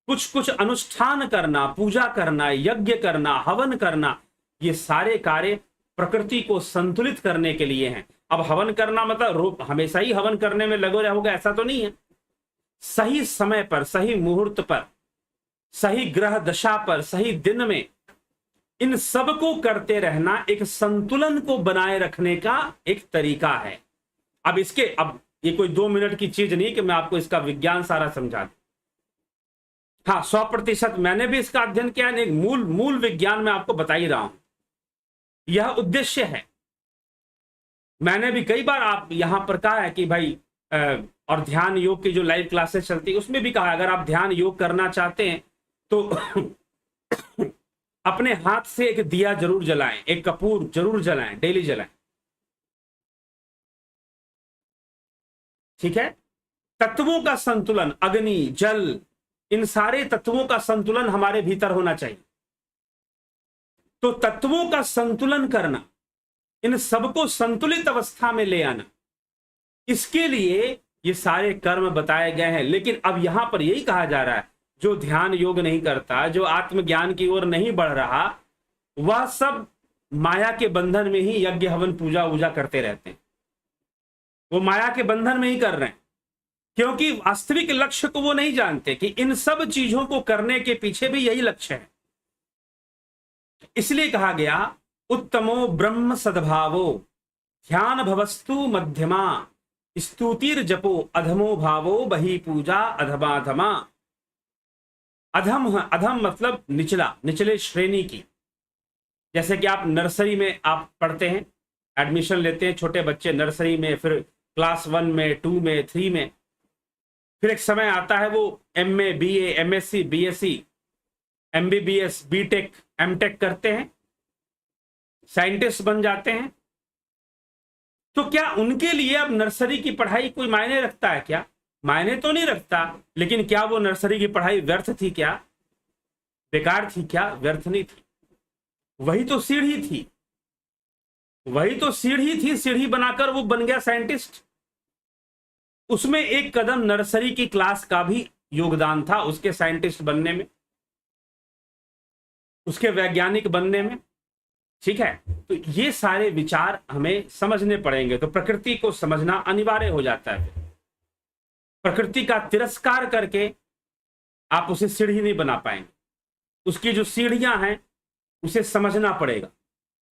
Speaker 1: कुछ कुछ अनुष्ठान करना, पूजा करना, यज्ञ करना, हवन करना, ये सारे कार्य प्रकृति को संतुलित करने के लिए हैं। अब हवन करना मतलब हमेशा ही हवन करने में लगे रहोगे ऐसा तो नहीं है। सही समय पर, सही मुहूर्त पर, सही ग्रह दशा पर, सही दिन में इन सब को करते रहना एक संतुलन को बनाए रखने का एक तरीका है। अब ये कोई 2 मिनट की चीज नहीं कि मैं आपको इसका विज्ञान सारा समझा दूं। हाँ, 100% मैंने भी इसका अध्ययन किया है, एक मूल मूल विज्ञान मैं आपको बता ही रहा हूं। यह उद्देश्य है। मैंने भी कई बार आप यहां पर कहा है कि भाई और ध्यान योग की जो लाइव क्लासेस चलती है उसमें भी कहा है, अगर आप ध्यान योग करना चाहते हैं तो अपने हाथ से एक दिया जरूर जलाएं, एक कपूर जरूर जलाएं, डेली जलाएं। ठीक है। तत्वों का संतुलन, अग्नि, जल, इन सारे तत्वों का संतुलन हमारे भीतर होना चाहिए। तो तत्वों का संतुलन करना, इन सबको संतुलित अवस्था में ले आना, इसके लिए ये सारे कर्म बताए गए हैं। लेकिन अब यहां पर यही कहा जा रहा है, जो ध्यान योग नहीं करता, जो आत्मज्ञान की ओर नहीं बढ़ रहा, वह सब माया के बंधन में ही यज्ञ हवन पूजा वूजा करते रहते हैं। वो माया के बंधन में ही कर रहे हैं, क्योंकि वास्तविक लक्ष्य को वो नहीं जानते कि इन सब चीजों को करने के पीछे भी यही लक्ष्य है। इसलिए कहा गया उत्तमो ब्रह्म सद्भावो ध्यान भवस्तु मध्यमा स्तुतिर जपो अधमो भावो बही पूजा अधमाधमा। अधम, अधम मतलब निचला, निचले श्रेणी की। जैसे कि आप नर्सरी में आप पढ़ते हैं, एडमिशन लेते हैं छोटे बच्चे नर्सरी में, फिर क्लास 1 में, 2 में, 3 में, फिर एक समय आता है वो MA, BA, MSc, BSc, MBBS, BTech, MTech करते हैं, साइंटिस्ट बन जाते हैं। तो क्या उनके लिए अब नर्सरी की पढ़ाई कोई मायने रखता है क्या? मायने तो नहीं रखता, लेकिन क्या वो नर्सरी की पढ़ाई व्यर्थ थी क्या? बेकार थी क्या? व्यर्थ नहीं थी। वही तो सीढ़ी थी, वही तो सीढ़ी थी, सीढ़ी बनाकर वो बन गया साइंटिस्ट। उसमें एक कदम नर्सरी की क्लास का भी योगदान था उसके साइंटिस्ट बनने में, उसके वैज्ञानिक बनने में। ठीक है। तो ये सारे विचार हमें समझने पड़ेंगे। तो प्रकृति को समझना अनिवार्य हो जाता है। प्रकृति का तिरस्कार करके आप उसे सीढ़ी नहीं बना पाएंगे। उसकी जो सीढ़ियां हैं उसे समझना पड़ेगा।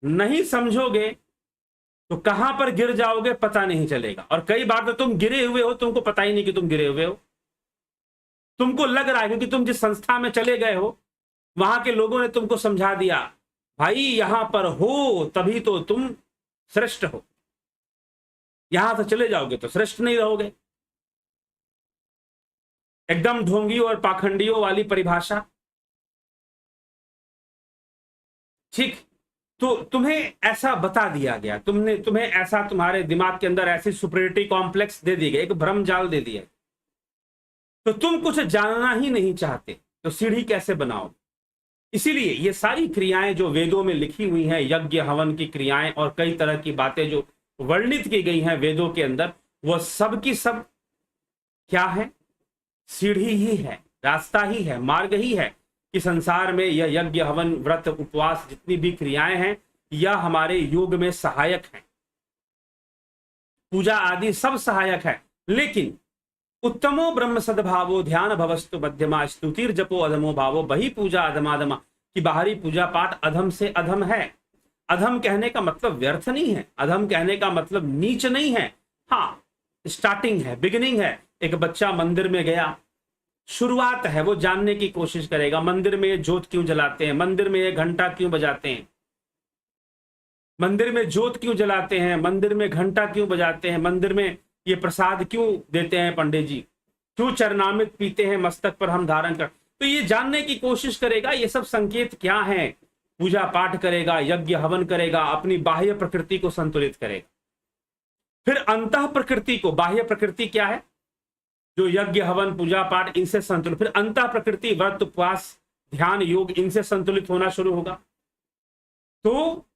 Speaker 1: नहीं समझोगे तो कहां पर गिर जाओगे पता नहीं चलेगा। और कई बार तो तुम गिरे हुए हो, तुमको पता ही नहीं कि तुम गिरे हुए हो। तुमको लग रहा है क्योंकि तुम जिस संस्था में चले गए हो वहां के लोगों ने तुमको समझा दिया, भाई यहां पर हो तभी तो तुम श्रेष्ठ हो, यहां से चले जाओगे तो श्रेष्ठ नहीं रहोगे। एकदम ढोंगियों और पाखंडियों वाली परिभाषा। ठीक। तो तुम्हें ऐसा बता दिया गया, तुम्हें ऐसा, तुम्हारे दिमाग के अंदर ऐसी सुपरियोरिटी कॉम्प्लेक्स दे दी गई, एक भ्रम जाल दे दिया। तो तुम कुछ जानना ही नहीं चाहते तो सीढ़ी कैसे बनाओ? इसीलिए ये सारी क्रियाएं जो वेदों में लिखी हुई हैं, यज्ञ हवन की क्रियाएं और कई तरह की बातें जो वर्णित की गई हैं वेदों के अंदर, वह सब की सब क्या है? सीढ़ी ही है, रास्ता ही है, मार्ग ही है कि संसार में यह यज्ञ हवन व्रत उपवास जितनी भी क्रियाएं हैं यह हमारे योग में सहायक हैं। पूजा आदि सब सहायक है। लेकिन उत्तमो ब्रह्म सद्भावो ध्यान भवस्तु मध्यमा स्तुतिर जपो अधमो भावो बही पूजा अधमाधमा, कि बाहरी पूजा पाठ अधम से अधम है। अधम कहने का मतलब व्यर्थ नहीं है, अधम कहने का मतलब नीच नहीं है। हाँ, स्टार्टिंग है, बिगिनिंग है। एक बच्चा मंदिर में गया, शुरुआत है, वो जानने की कोशिश करेगा मंदिर में ये जोत क्यों जलाते हैं, मंदिर में ये घंटा क्यों बजाते हैं, मंदिर में जोत क्यों जलाते हैं, मंदिर में घंटा क्यों बजाते हैं, मंदिर में ये प्रसाद क्यों देते हैं पंडित जी, क्यों चरणामृत पीते हैं मस्तक पर हम धारण कर। तो ये जानने की कोशिश करेगा ये सब संकेत क्या है। पूजा पाठ करेगा, यज्ञ हवन करेगा, अपनी बाह्य प्रकृति को संतुलित करेगा। फिर अंतः प्रकृति को, बाह्य प्रकृति क्या है? जो यज्ञ हवन पूजा पाठ इनसे संतुलित, फिर अंतः प्रकृति व्रत उपवास ध्यान योग इनसे संतुलित होना शुरू होगा। तो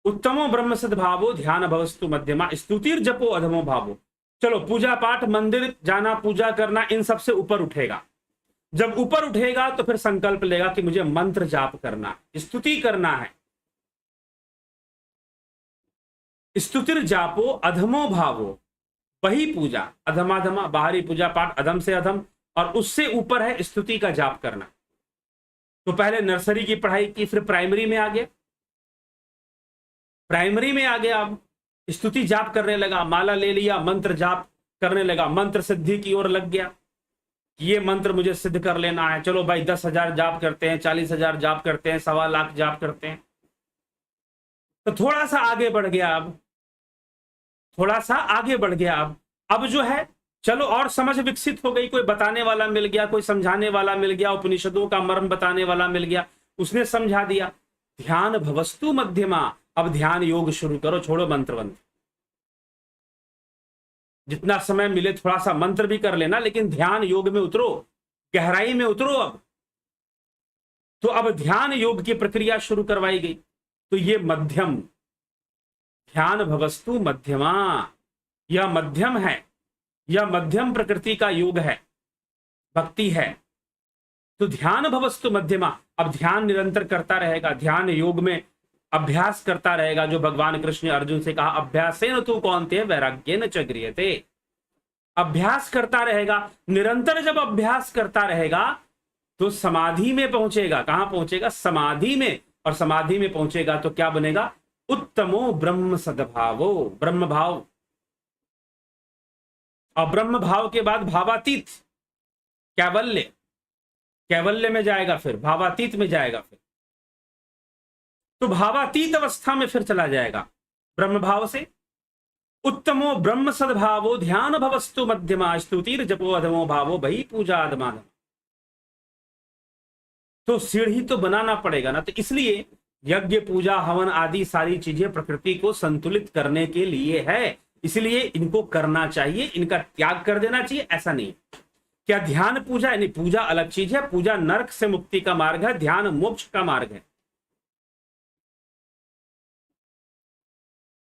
Speaker 1: उत्तमो ब्रह्म सद्भावो ध्यान भवस्तु मध्यमा स्तुतिर जपो अधमो भावो। चलो, पूजा पाठ, मंदिर जाना, पूजा करना, इन सबसे ऊपर उठेगा। जब ऊपर उठेगा तो फिर संकल्प लेगा कि मुझे मंत्र जाप करना है, स्तुति करना है। स्तुतिर जापो अधमो भावो वही पूजा अधमाधमा, बाहरी पूजा पाठ अधम से अधम, और उससे ऊपर है स्तुति का जाप करना। तो पहले नर्सरी की पढ़ाई की, फिर प्राइमरी में आ गया, प्राइमरी में आ गया। अब स्तुति जाप करने लगा, माला ले लिया, मंत्र जाप करने लगा, मंत्र सिद्धि की ओर लग गया, ये मंत्र मुझे सिद्ध कर लेना है, चलो भाई 10,000 जाप करते हैं, 40,000 जाप करते हैं, 1.25 लाख जाप करते हैं। तो थोड़ा सा आगे बढ़ गया, अब थोड़ा सा आगे बढ़ गया, अब जो है चलो और समझ विकसित हो गई, कोई बताने वाला मिल गया, कोई समझाने वाला मिल गया, उपनिषदों का मर्म बताने वाला मिल गया, उसने समझा दिया। ध्यान भवस्तु मध्यमा, अब ध्यान योग शुरू करो, छोड़ो मंत्र वंत्र, जितना समय मिले थोड़ा सा मंत्र भी कर लेना, लेकिन ध्यान योग में उतरो, गहराई में उतरो अब। तो अब ध्यान योग की प्रक्रिया शुरू करवाई गई। तो ये मध्यम, ध्यान भवस्तु मध्यमा, यह मध्यम है, यह मध्यम प्रकृति का योग है, भक्ति है। तो ध्यान भवस्तु मध्यमा, अब ध्यान निरंतर करता रहेगा, ध्यान योग में अभ्यास करता रहेगा, जो भगवान कृष्ण ने अर्जुन से कहा, अभ्यासेन तु कौन्तेय वैराग्येन च गृह्यते। अभ्यास करता रहेगा, निरंतर जब अभ्यास करता रहेगा तो समाधि में पहुंचेगा। कहां पहुंचेगा? समाधि में। और समाधि में पहुंचेगा तो क्या बनेगा? उत्तमो ब्रह्म सद्भावो, ब्रह्म भाव। और ब्रह्म भाव के बाद भावातीत, कैवल्य, कैवल्य में जाएगा, फिर भावातीत में जाएगा, फिर तो भावातीत अवस्था में फिर चला जाएगा ब्रह्म भाव से। उत्तमो ब्रह्म सद्भावो ध्यान भवस्तु मध्यमा, स्तुतिर जपो अधमो भावो भई पूजा अधमाधम। तो सीढ़ी तो बनाना पड़ेगा ना। तो इसलिए यज्ञ पूजा हवन आदि सारी चीजें प्रकृति को संतुलित करने के लिए है, इसलिए इनको करना चाहिए, इनका त्याग कर देना चाहिए, ऐसा नहीं। क्या ध्यान पूजा? यानी पूजा अलग चीज है, पूजा नरक से मुक्ति का मार्ग है, ध्यान मोक्ष का मार्ग है।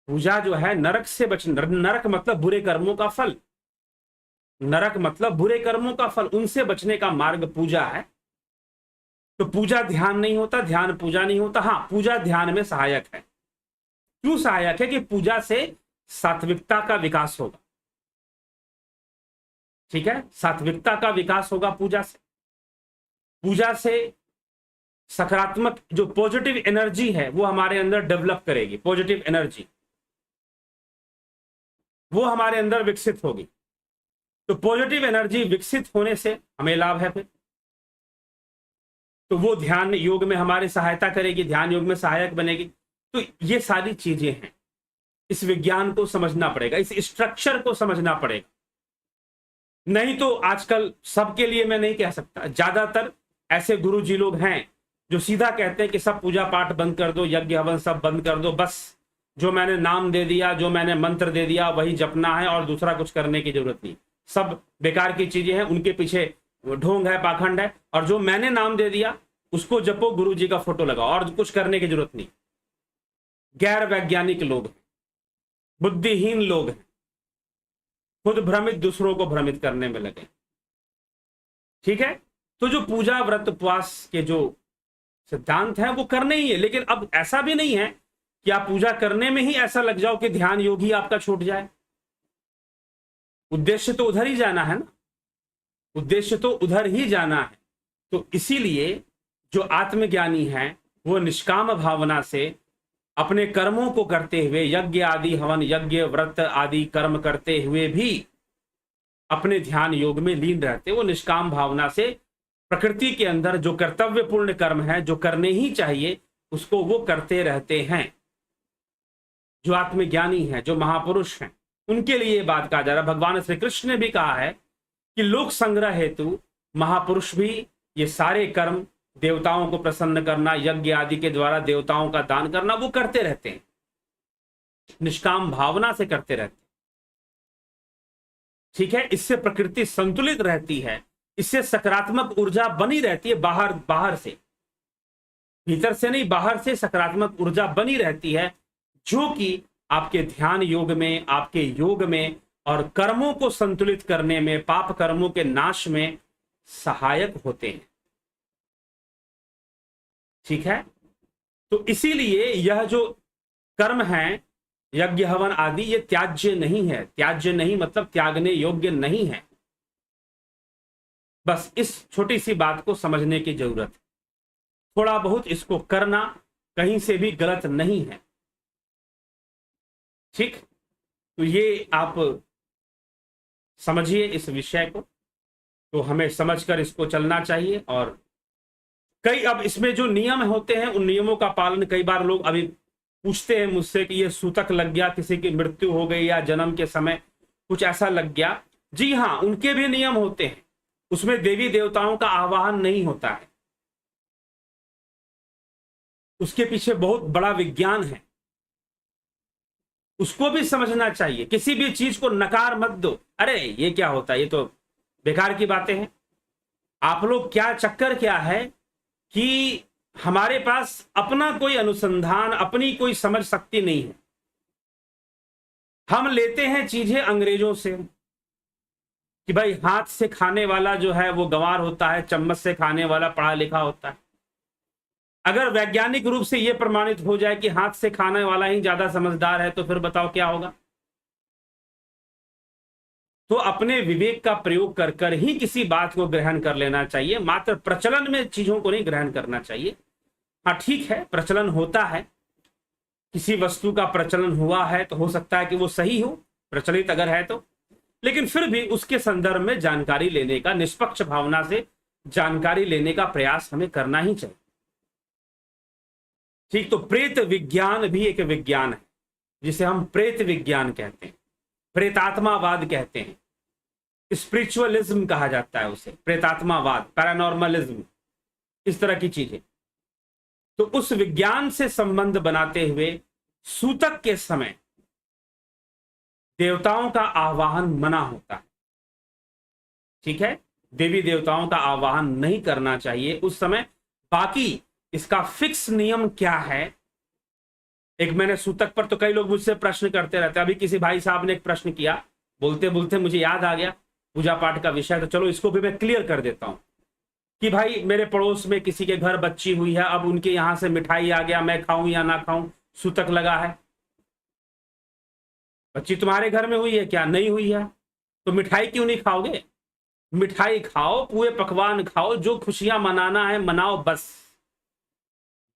Speaker 1: पूजा जो है नरक से बचना, नरक मतलब बुरे कर्मों का फल, नरक मतलब बुरे कर्मों का फल, उनसे बचने का मार्ग पूजा है। तो पूजा ध्यान नहीं होता, ध्यान पूजा नहीं होता। हाँ, पूजा ध्यान में सहायक है। क्यों सहायक है? कि पूजा से सात्विकता का विकास होगा। ठीक है, सात्विकता का विकास होगा पूजा से। पूजा से सकारात्मक जो पॉजिटिव एनर्जी है वो हमारे अंदर डेवलप करेगी, पॉजिटिव एनर्जी वो हमारे अंदर विकसित होगी। तो पॉजिटिव एनर्जी विकसित होने से हमें लाभ है फिर। तो वो ध्यान योग में हमारी सहायता करेगी, ध्यान योग में सहायक बनेगी। तो ये सारी चीजें हैं, इस विज्ञान को समझना पड़ेगा, इस स्ट्रक्चर को समझना पड़ेगा। नहीं तो आजकल सबके लिए मैं नहीं कह सकता, ज्यादातर ऐसे गुरुजी लोग हैं जो सीधा कहते हैं कि सब पूजा पाठ बंद कर दो, यज्ञ हवन सब बंद कर दो, बस जो मैंने नाम दे दिया, जो मैंने मंत्र दे दिया वही जपना है और दूसरा कुछ करने की जरूरत नहीं। सब बेकार की चीजें हैं, उनके पीछे ढोंग है, पाखंड है, और जो मैंने नाम दे दिया उसको जपो, गुरु जी का फोटो लगाओ, और कुछ करने की जरूरत नहीं। गैर वैज्ञानिक लोग हैं, बुद्धिहीन लोग हैं, खुद भ्रमित, दूसरों को भ्रमित करने में लगे। ठीक है, तो जो पूजा व्रत उपवास के जो सिद्धांत हैं वो करने ही है। लेकिन अब ऐसा भी नहीं है कि आप पूजा करने में ही ऐसा लग जाओ कि ध्यान योग ही आपका छूट जाए। उद्देश्य तो उधर ही जाना है ना, उद्देश्य तो उधर ही जाना है। तो इसीलिए जो आत्मज्ञानी है वो निष्काम भावना से अपने कर्मों को करते हुए, यज्ञ आदि हवन, यज्ञ व्रत आदि कर्म करते हुए भी अपने ध्यान योग में लीन रहते, वो निष्काम भावना से प्रकृति के अंदर जो कर्तव्यपूर्ण कर्म है, जो करने ही चाहिए, उसको वो करते रहते हैं। जो आत्मज्ञानी है, जो महापुरुष हैं, उनके लिए बात कहा जा रहा है। भगवान श्री कृष्ण ने भी कहा है कि लोक संग्रह हेतु महापुरुष भी ये सारे कर्म, देवताओं को प्रसन्न करना, यज्ञ आदि के द्वारा देवताओं का दान करना, वो करते रहते हैं, निष्काम भावना से करते रहते हैं। ठीक है, इससे प्रकृति संतुलित रहती है, इससे सकारात्मक ऊर्जा बनी रहती है। बाहर से, भीतर से नहीं, बाहर से सकारात्मक ऊर्जा बनी रहती है, जो कि आपके ध्यान योग में, आपके योग में और कर्मों को संतुलित करने में, पाप कर्मों के नाश में सहायक होते हैं। ठीक है, तो इसीलिए यह जो कर्म है, यज्ञ हवन आदि, ये त्याज्य नहीं है। त्याज्य नहीं मतलब त्यागने योग्य नहीं है। बस इस छोटी सी बात को समझने की जरूरत है। थोड़ा बहुत इसको करना कहीं से भी गलत नहीं है। ठीक, तो ये आप समझिए इस विषय को, तो हमें समझकर इसको चलना चाहिए। और कई अब इसमें जो नियम होते हैं उन नियमों का पालन, कई बार लोग अभी पूछते हैं मुझसे कि ये सूतक लग गया, किसी की मृत्यु हो गई या जन्म के समय कुछ ऐसा लग गया। जी हाँ, उनके भी नियम होते हैं, उसमें देवी देवताओं का आवाहन नहीं होता है, उसके पीछे बहुत बड़ा विज्ञान है, उसको भी समझना चाहिए। किसी भी चीज को नकार मत दो, अरे ये क्या होता है, ये तो बेकार की बातें हैं। आप लोग क्या चक्कर क्या है कि हमारे पास अपना कोई अनुसंधान, अपनी कोई समझ शक्ति नहीं है, हम लेते हैं चीजें अंग्रेजों से कि भाई हाथ से खाने वाला जो है वो गंवार होता है, चम्मच से खाने वाला पढ़ा लिखा होता है। अगर वैज्ञानिक रूप से यह प्रमाणित हो जाए कि हाथ से खाने वाला ही ज्यादा समझदार है, तो फिर बताओ क्या होगा। तो अपने विवेक का प्रयोग कर कर ही किसी बात को ग्रहण कर लेना चाहिए, मात्र प्रचलन में चीजों को नहीं ग्रहण करना चाहिए। हाँ ठीक है, प्रचलन होता है, किसी वस्तु का प्रचलन हुआ है तो हो सकता है कि वो सही हो, प्रचलित अगर है तो, लेकिन फिर भी उसके संदर्भ में जानकारी लेने का, निष्पक्ष भावना से जानकारी लेने का प्रयास हमें करना ही चाहिए। ठीक, तो प्रेत विज्ञान भी एक विज्ञान है जिसे हम प्रेत विज्ञान कहते हैं, प्रेतात्मावाद कहते हैं, स्पिरिचुअलिज्म कहा जाता है उसे, प्रेतात्मावाद, पैरानॉर्मलिज्म, इस तरह की चीजें। तो उस विज्ञान से संबंध बनाते हुए सूतक के समय देवताओं का आवाहन मना होता है। ठीक है, देवी देवताओं का आवाहन नहीं करना चाहिए उस समय। बाकी इसका फिक्स नियम क्या है, एक मैंने सूतक पर, तो कई लोग मुझसे प्रश्न करते रहते हैं। अभी किसी भाई साहब ने एक प्रश्न किया, बोलते बोलते मुझे याद आ गया पूजा पाठ का विषय, तो चलो इसको भी मैं क्लियर कर देता हूं कि भाई मेरे पड़ोस में किसी के घर बच्ची हुई है, अब उनके यहां से मिठाई आ गया, मैं खाऊं या ना खाऊं, सूतक लगा है। बच्ची तुम्हारे घर में हुई है क्या? नहीं हुई है, तो मिठाई क्यों नहीं खाओगे? मिठाई खाओ, पूरे पकवान खाओ, जो खुशियां मनाना है मनाओ, बस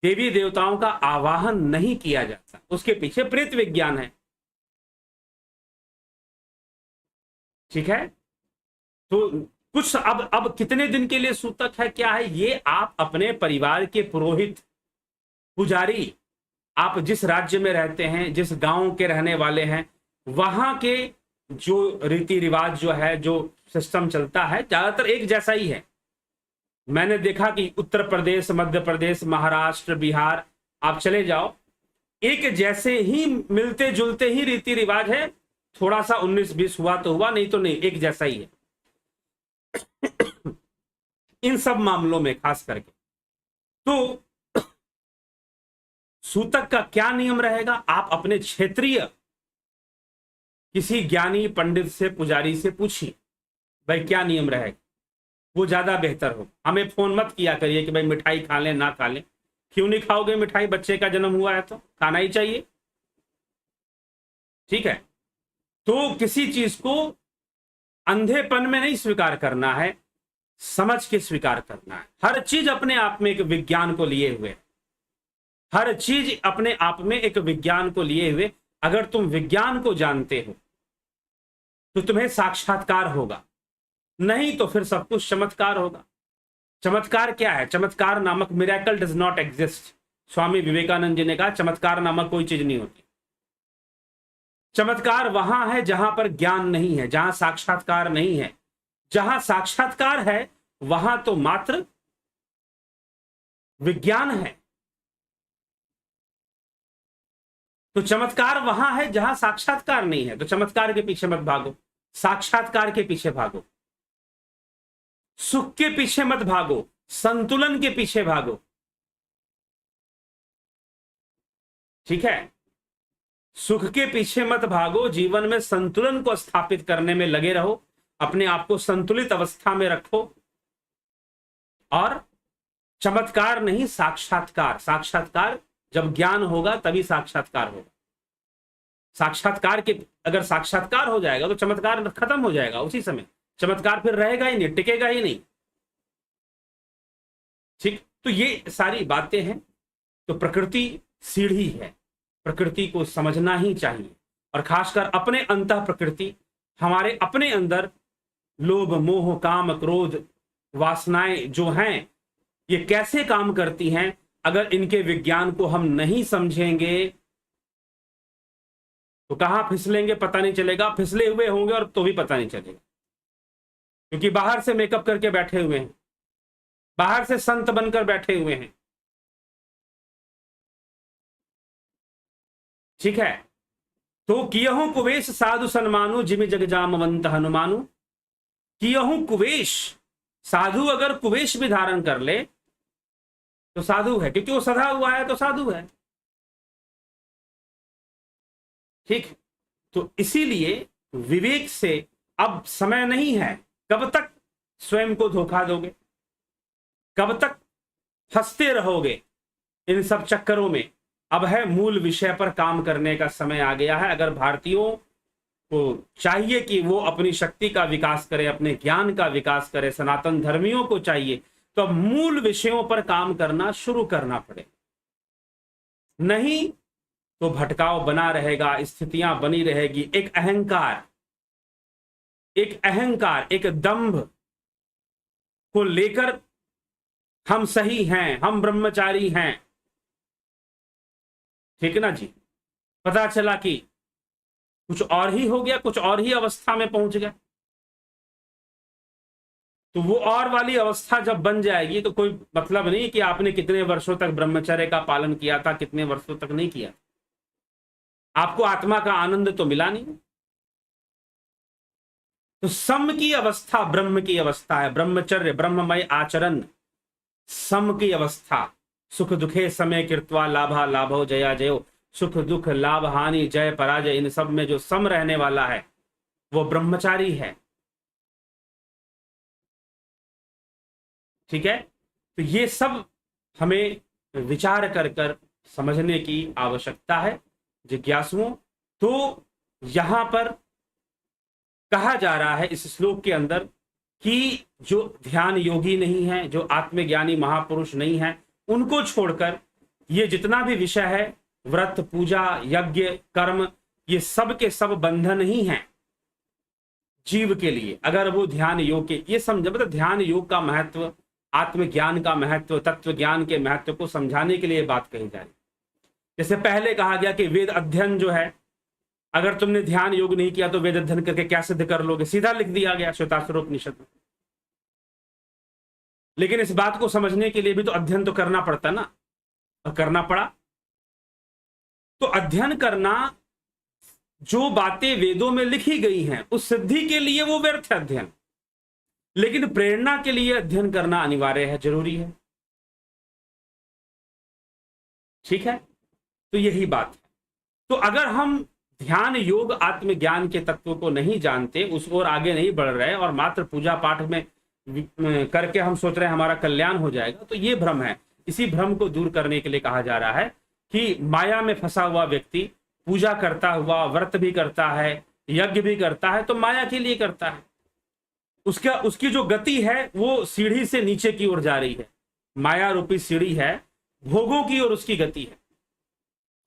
Speaker 1: देवी देवताओं का आवाहन नहीं किया जाता, उसके पीछे प्रेत विज्ञान है। ठीक है, तो कुछ अब कितने दिन के लिए सूतक है, क्या है, ये आप अपने परिवार के पुरोहित, पुजारी, आप जिस राज्य में रहते हैं, जिस गांव के रहने वाले हैं, वहां के जो रीति रिवाज जो है, जो सिस्टम चलता है, ज्यादातर एक जैसा ही है। मैंने देखा कि उत्तर प्रदेश, मध्य प्रदेश, महाराष्ट्र, बिहार, आप चले जाओ, एक जैसे ही, मिलते जुलते ही रीति रिवाज है, थोड़ा सा 19-20 हुआ तो हुआ, नहीं तो नहीं, एक जैसा ही है इन सब मामलों में खास करके। तो सूतक का क्या नियम रहेगा, आप अपने क्षेत्रीय किसी ज्ञानी पंडित से, पुजारी से पूछिए भाई क्या नियम रहेगा, वो ज्यादा बेहतर हो। हमें फोन मत किया करिए कि भाई मिठाई खा लें ना खा लें, क्यों नहीं खाओगे मिठाई, बच्चे का जन्म हुआ है तो खाना ही चाहिए। ठीक है, तो किसी चीज को अंधेपन में नहीं स्वीकार करना है, समझ के स्वीकार करना है। हर चीज अपने आप में एक विज्ञान को लिए हुए, हर चीज अपने आप में एक विज्ञान को लिए हुए। अगर तुम विज्ञान को जानते हो तो तुम्हें साक्षात्कार होगा, नहीं तो फिर सब कुछ चमत्कार होगा। चमत्कार क्या है? चमत्कार नामक, miracle does not exist. Swami Vivekananda ji ने कहा चमत्कार नामक कोई चीज नहीं होती। चमत्कार वहां है जहां पर ज्ञान नहीं है, जहां साक्षात्कार नहीं है। जहां साक्षात्कार है वहां तो मात्र विज्ञान है। तो चमत्कार वहां है जहां साक्षात्कार नहीं है, तो चमत्कार के पीछे मत भागो, साक्षात्कार के पीछे भागो। सुख के पीछे मत भागो, संतुलन के पीछे भागो। ठीक है, सुख के पीछे मत भागो, जीवन में संतुलन को स्थापित करने में लगे रहो, अपने आप को संतुलित अवस्था में रखो। और चमत्कार नहीं, साक्षात्कार। साक्षात्कार जब ज्ञान होगा तभी साक्षात्कार होगा। साक्षात्कार के, अगर साक्षात्कार हो जाएगा तो चमत्कार खत्म हो जाएगा उसी समय, चमत्कार फिर रहेगा ही नहीं, टिकेगा ही नहीं। ठीक, तो ये सारी बातें हैं। तो प्रकृति सीढ़ी है, प्रकृति को समझना ही चाहिए। और खासकर अपने अंतः प्रकृति, हमारे अपने अंदर लोभ मोह काम क्रोध वासनाएं जो हैं ये कैसे काम करती हैं, अगर इनके विज्ञान को हम नहीं समझेंगे तो कहां फिसलेंगे पता नहीं चलेगा, फिसले हुए होंगे और तो भी पता नहीं चलेगा, क्योंकि बाहर से मेकअप करके बैठे हुए हैं, बाहर से संत बनकर बैठे हुए हैं। ठीक है, तो कियहु कुवेश साधु सन्मानु जिमि जग जामवंत हनुमानु। कियहु कुवेश, साधु अगर कुवेश भी धारण कर ले तो साधु है, क्योंकि वो सधा हुआ है तो साधु है। ठीक, तो इसीलिए विवेक से अब समय नहीं है। कब तक स्वयं को धोखा दोगे, कब तक फंसते रहोगे इन सब चक्करों में। अब है मूल विषय पर काम करने का समय आ गया है। अगर भारतीयों को चाहिए कि वो अपनी शक्ति का विकास करे, अपने ज्ञान का विकास करे, सनातन धर्मियों को चाहिए तो अब मूल विषयों पर काम करना शुरू करना पड़े, नहीं तो भटकाव बना रहेगा, स्थितियां बनी रहेगी। एक अहंकार, एक दंभ को लेकर हम सही हैं, हम ब्रह्मचारी हैं, ठीक है ना जी। पता चला कि कुछ और ही हो गया, कुछ और ही अवस्था में पहुंच गया। तो वो और वाली अवस्था जब बन जाएगी तो कोई मतलब नहीं कि आपने कितने वर्षों तक ब्रह्मचर्य का पालन किया था, कितने वर्षों तक नहीं किया, आपको आत्मा का आनंद तो मिला नहीं। तो सम की अवस्था ब्रह्म की अवस्था है, ब्रह्मचर्य ब्रह्ममय आचरण, सम की अवस्था। सुख दुखे समय कृत्वा लाभा लाभो जया जयो, सुख दुख लाभ हानि जय पराजय, इन सब में जो सम रहने वाला है वो ब्रह्मचारी है। ठीक है, तो ये सब हमें विचार कर कर समझने की आवश्यकता है जिज्ञासुओं। तो यहां पर कहा जा रहा है इस श्लोक के अंदर कि जो ध्यान योगी नहीं है, जो आत्मज्ञानी महापुरुष नहीं है, उनको छोड़कर ये जितना भी विषय है, व्रत पूजा यज्ञ कर्म, ये सब के सब बंधन ही हैं जीव के लिए। अगर वो ध्यान योग के ये समझ, मतलब ध्यान योग का महत्व, आत्मज्ञान का महत्व, तत्व ज्ञान के महत्व को समझाने के लिए बात कही जा रही। जैसे पहले कहा गया कि वेद अध्ययन जो है, अगर तुमने ध्यान योग नहीं किया तो वेद अध्ययन करके क्या सिद्ध कर लोगे, सीधा लिख दिया गया श्वेताश्वरोपनिषद में। लेकिन इस बात को समझने के लिए भी तो अध्ययन तो करना पड़ता ना, और करना पड़ा। तो अध्ययन करना, जो बातें वेदों में लिखी गई हैं उस सिद्धि के लिए वो व्यर्थ है अध्ययन, लेकिन प्रेरणा के लिए अध्ययन करना अनिवार्य है, जरूरी है। ठीक है, तो यही बात है। तो अगर हम ध्यान योग आत्मज्ञान के तत्व को नहीं जानते, उस ओर आगे नहीं बढ़ रहे और मात्र पूजा पाठ में करके हम सोच रहे हैं हमारा कल्याण हो जाएगा, तो ये भ्रम है। इसी भ्रम को दूर करने के लिए कहा जा रहा है कि माया में फंसा हुआ व्यक्ति पूजा करता हुआ, व्रत भी करता है, यज्ञ भी करता है, तो माया के लिए करता है। उसकी जो गति है वो सीढ़ी से नीचे की ओर जा रही है। माया रूपी सीढ़ी है, भोगों की ओर उसकी गति है,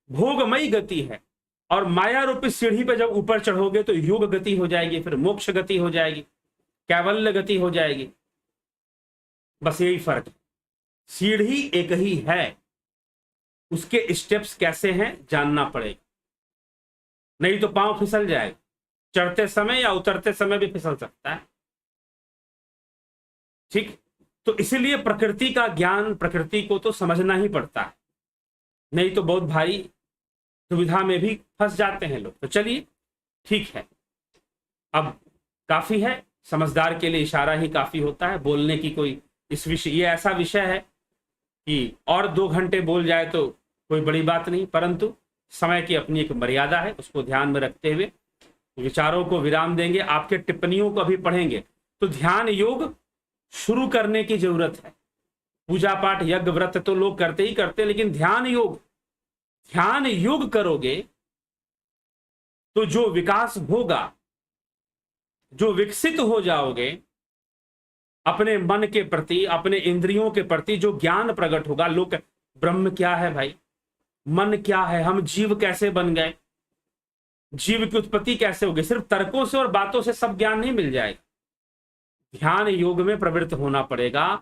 Speaker 1: भोगमयी गति है। और माया रूपी सीढ़ी पे जब ऊपर चढ़ोगे तो योग गति हो जाएगी, फिर मोक्ष गति हो जाएगी, कैवल्य गति हो जाएगी। बस यही फर्क है, सीढ़ी एक ही है, उसके स्टेप्स कैसे हैं जानना पड़ेगा, नहीं तो पांव फिसल जाएगा। चढ़ते समय या उतरते समय भी फिसल सकता है। ठीक, तो इसीलिए प्रकृति का ज्ञान, प्रकृति को तो समझना ही पड़ता है, नहीं तो बहुत भारी दुविधा में भी फंस जाते हैं लोग। तो चलिए ठीक है, अब काफी है, समझदार के लिए इशारा ही काफी होता है। बोलने की कोई इस विषय, ये ऐसा विषय है कि और 2 घंटे बोल जाए तो कोई बड़ी बात नहीं, परंतु समय की अपनी एक मर्यादा है, उसको ध्यान में रखते हुए विचारों को विराम देंगे। आपके टिप्पणियों को अभी पढ़ेंगे। तो ध्यान योग शुरू करने की जरूरत है। पूजा पाठ यज्ञ व्रत तो लोग करते ही करते, लेकिन ध्यान योग करोगे तो जो विकास होगा, जो विकसित हो जाओगे अपने मन के प्रति, अपने इंद्रियों के प्रति, जो ज्ञान प्रकट होगा। लोग, ब्रह्म क्या है भाई, मन क्या है, हम जीव कैसे बन गए, जीव की उत्पत्ति कैसे होगी। सिर्फ तर्कों से और बातों से सब ज्ञान नहीं मिल जाएगा, ध्यान योग में प्रवृत्त होना पड़ेगा।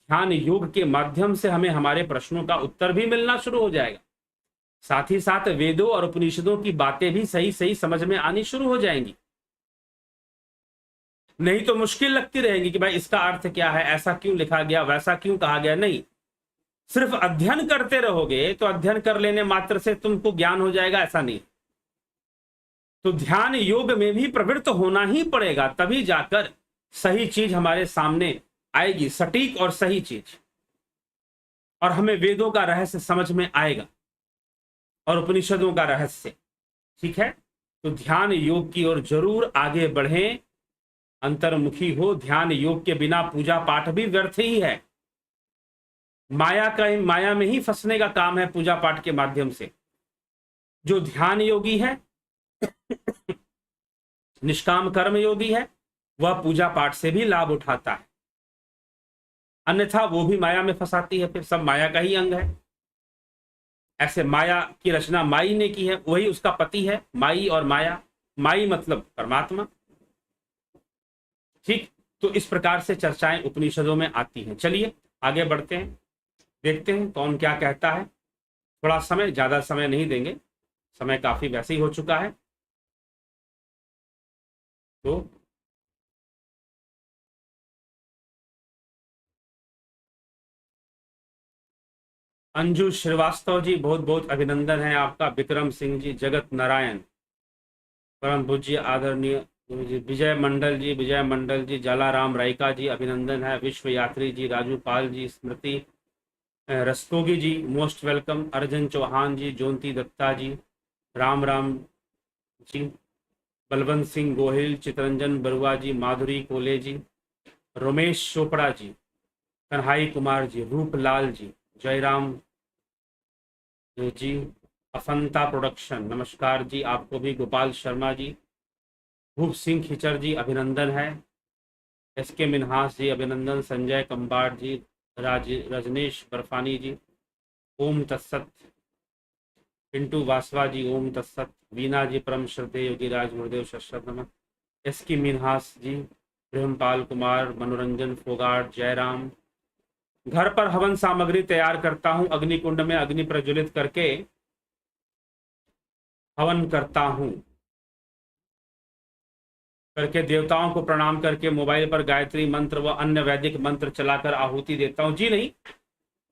Speaker 1: ध्यान योग के माध्यम से हमें हमारे प्रश्नों का उत्तर भी मिलना शुरू हो जाएगा, साथ ही साथ वेदों और उपनिषदों की बातें भी सही सही समझ में आनी शुरू हो जाएंगी। नहीं तो मुश्किल लगती रहेगी कि भाई इसका अर्थ क्या है, ऐसा क्यों लिखा गया, वैसा क्यों कहा गया। नहीं, सिर्फ अध्ययन करते रहोगे तो अध्ययन कर लेने मात्र से तुमको ज्ञान हो जाएगा, ऐसा नहीं। तो ध्यान योग में भी प्रवृत्त होना ही पड़ेगा, तभी जाकर सही चीज हमारे सामने आएगी, सटीक और सही चीज, और हमें वेदों का रहस्य समझ में आएगा और उपनिषदों का रहस्य। ठीक है, तो ध्यान योग की ओर जरूर आगे बढ़ें, अंतर्मुखी हो। ध्यान योग के बिना पूजा पाठ भी व्यर्थ ही है, माया में ही फंसने का काम है पूजा पाठ के माध्यम से। जो ध्यान योगी है, निष्काम कर्म योगी है, वह पूजा पाठ से भी लाभ उठाता है, अन्यथा वो भी माया में फंसाती है, फिर सब माया का ही अंग है। ऐसे माया की रचना माई ने की है, वही उसका पति है, माई और माया। माई मतलब परमात्मा। ठीक, तो इस प्रकार से चर्चाएं उपनिषदों में आती हैं। चलिए आगे बढ़ते हैं, देखते हैं कौन क्या कहता है। थोड़ा समय, ज्यादा समय नहीं देंगे, समय काफी वैसे ही हो चुका है। तो अंजू श्रीवास्तव जी, बहुत बहुत अभिनंदन है आपका। विक्रम सिंह जी, जगत नारायण, परम पूज्य आदरणीय विजय मंडल जी, जलाराम रायका जी, अभिनंदन है। विश्व यात्री जी, राजू पाल जी, स्मृति रस्तोगी जी, मोस्ट वेलकम। अर्जन चौहान जी, जोंती दत्ता जी, राम राम जी, बलवंत सिंह गोहिल, चितरंजन बरुआ जी, माधुरी कोले जी, रोमेश चोपड़ा जी, कन्हाई कुमार जी, रूपलाल जी, जयराम जी, अफंता प्रोडक्शन, नमस्कार जी आपको भी। गोपाल शर्मा जी, भूप सिंह खिचर जी, अभिनंदन है। एसके मिन्हास जी, अभिनंदन। संजय कंबाड़ जी, रजनीश बर्फानी जी, ओम तत्सत। पिंटू वासवा जी, ओम तत्सत। वीना जी, परम श्रद्धेय योगी राज गुरुदेव शश्रत नमः। एसके मिन्हास जी, ब्रह्मपाल कुमार, मनोरंजन फोगाट, जयराम। घर पर हवन सामग्री तैयार करता हूं, अग्निकुंड में अग्नि प्रज्वलित करके हवन करता हूं, करके देवताओं को प्रणाम करके मोबाइल पर गायत्री मंत्र व अन्य वैदिक मंत्र चलाकर आहुति देता हूं। जी नहीं,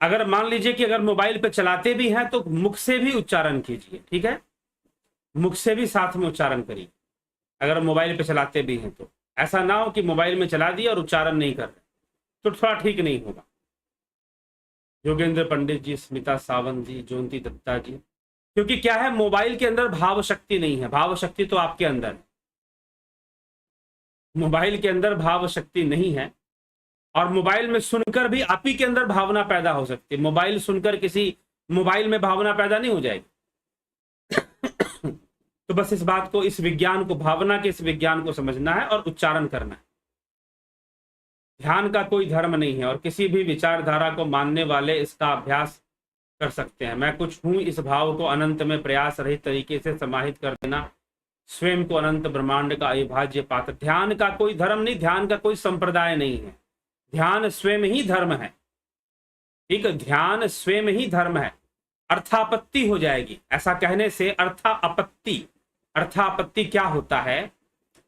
Speaker 1: अगर मान लीजिए कि अगर मोबाइल पे चलाते भी हैं तो मुख से भी उच्चारण कीजिए, ठीक है, मुख से भी साथ में उच्चारण करिए। अगर मोबाइल पे चलाते भी हैं तो ऐसा ना हो कि मोबाइल में चला दिया और उच्चारण नहीं कर रहे, तो थोड़ा ठीक नहीं होगा। योगेंद्र पंडित जी, स्मिता सावंत जी, जोंती दत्ता जी, क्योंकि क्या है, मोबाइल के अंदर भाव शक्ति नहीं है, भाव शक्ति तो आपके अंदर है। मोबाइल के अंदर भाव शक्ति नहीं है, और मोबाइल में सुनकर भी आप ही के अंदर भावना पैदा हो सकती है। मोबाइल सुनकर किसी मोबाइल में भावना पैदा नहीं हो जाएगी। तो बस इस बात को, इस विज्ञान को, भावना के इस विज्ञान को समझना है और उच्चारण करना है। ध्यान का कोई धर्म नहीं है और किसी भी विचारधारा को मानने वाले इसका अभ्यास कर सकते हैं। मैं कुछ हूं, इस भाव को अनंत में प्रयास रहित तरीके से समाहित कर देना, स्वयं को अनंत ब्रह्मांड का अविभाज्य पात्र। ध्यान का कोई धर्म नहीं, ध्यान का कोई संप्रदाय नहीं है, ध्यान स्वयं ही धर्म है। ठीक है, ध्यान स्वयं ही धर्म है। अर्थापत्ति हो जाएगी ऐसा कहने से। अर्थापत्ति, अर्थापत्ति क्या होता है,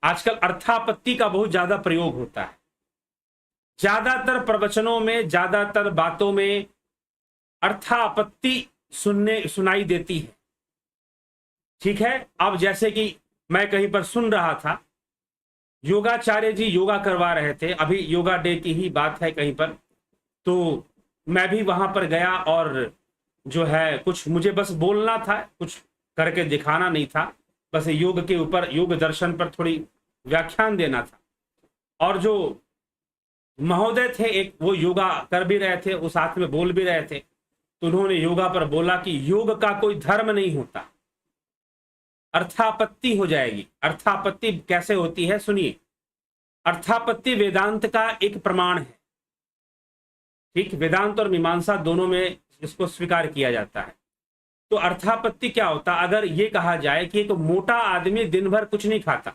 Speaker 1: आजकल अर्थापत्ति का बहुत ज्यादा प्रयोग होता है। ज्यादातर प्रवचनों में, ज्यादातर बातों में अर्थापत्ति सुनाई देती है। ठीक है, अब जैसे कि मैं कहीं पर सुन रहा था, योगाचार्य जी योगा करवा रहे थे, अभी योगा डे की ही बात है कहीं पर, तो मैं भी वहां पर गया और जो है कुछ मुझे बस बोलना था, कुछ करके दिखाना नहीं था, बस योग के ऊपर, योग दर्शन पर थोड़ी व्याख्यान देना था। और जो महोदय थे एक, वो योगा कर भी रहे थे, वो साथ में बोल भी रहे थे, तो उन्होंने योगा पर बोला कि योग का कोई धर्म नहीं होता, अर्थापत्ति हो जाएगी। अर्थापत्ति कैसे होती है, सुनिए। अर्थापत्ति वेदांत का एक प्रमाण है। ठीक, वेदांत और मीमांसा दोनों में इसको स्वीकार किया जाता है। तो अर्थापत्ति क्या होता, अगर ये कहा जाए कि एक मोटा आदमी दिन भर कुछ नहीं खाता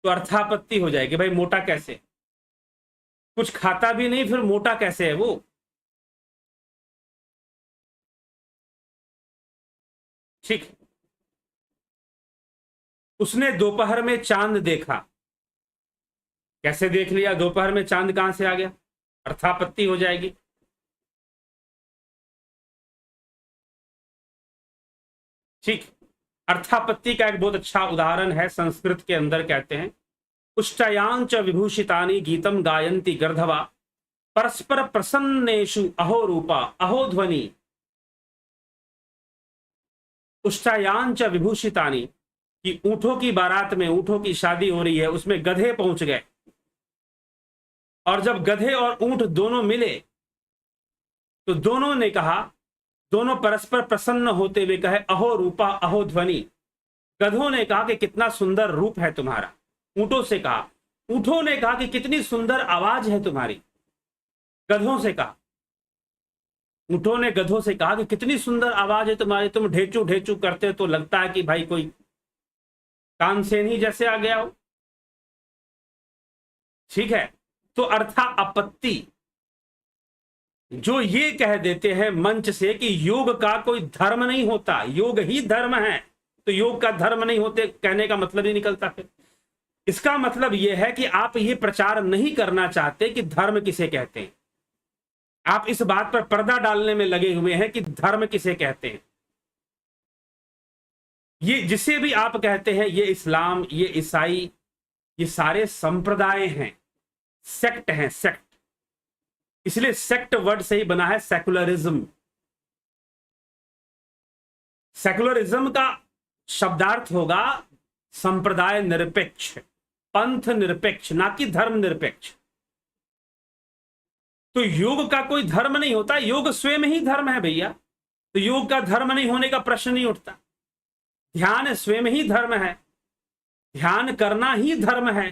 Speaker 1: तो अर्थापत्ति हो जाएगी, भाई मोटा कैसे, कुछ खाता भी नहीं फिर मोटा कैसे है वो। ठीक, उसने दोपहर में चांद देखा, कैसे देख लिया, दोपहर में चांद कहां से आ गया, अर्थापत्ति हो जाएगी। ठीक, अर्थापत्ति का एक बहुत अच्छा उदाहरण है, संस्कृत के अंदर कहते हैं, उष्टयांच विभूषितानि गीतम गायन्ति गर्धवा परस्पर प्रसन्नेषु अहो रूपा अहो ध्वनि। उष्टयांच विभूषितानि, कि ऊंटों की बारात में, ऊंटों की शादी हो रही है, उसमें गधे पहुंच गए, और जब गधे और ऊंट दोनों मिले तो दोनों ने कहा, दोनों परस्पर प्रसन्न होते हुए कहे अहो रूपा अहो ध्वनि। गधों ने कहा कि कितना सुंदर रूप है तुम्हारा, ऊंटों से कहा, ऊंटों ने कहा कि कितनी सुंदर आवाज है तुम्हारी, गधों से कहा, ऊंटों ने गधों से कहा कि कितनी सुंदर आवाज है तुम्हारी, तुम ढेचू ढेचू करते तो लगता है कि भाई कोई तानसेन ही जैसे आ गया हो। ठीक है, तो अर्था आपत्ति, जो ये कह देते हैं मंच से कि योग का कोई धर्म नहीं होता, योग ही धर्म है, तो योग का धर्म नहीं होते कहने का मतलब ही निकलता फिर। इसका मतलब यह है कि आप ये प्रचार नहीं करना चाहते कि धर्म किसे कहते हैं, आप इस बात पर पर्दा डालने में लगे हुए हैं कि धर्म किसे कहते हैं। ये जिसे भी आप कहते हैं, ये इस्लाम, ये ईसाई, ये सारे संप्रदाय हैं, सेक्ट हैं, सेक्ट, इसलिए सेक्ट वर्ड से ही बना है सेकुलरिज्म। सेकुलरिज्म का शब्दार्थ होगा संप्रदाय निरपेक्ष, पंथ निरपेक्ष, ना कि धर्म निरपेक्ष। तो योग का कोई धर्म नहीं होता, योग स्वयं ही धर्म है भैया, तो योग का धर्म नहीं होने का प्रश्न नहीं उठता। ध्यान स्वयं ही धर्म है, ध्यान करना ही धर्म है,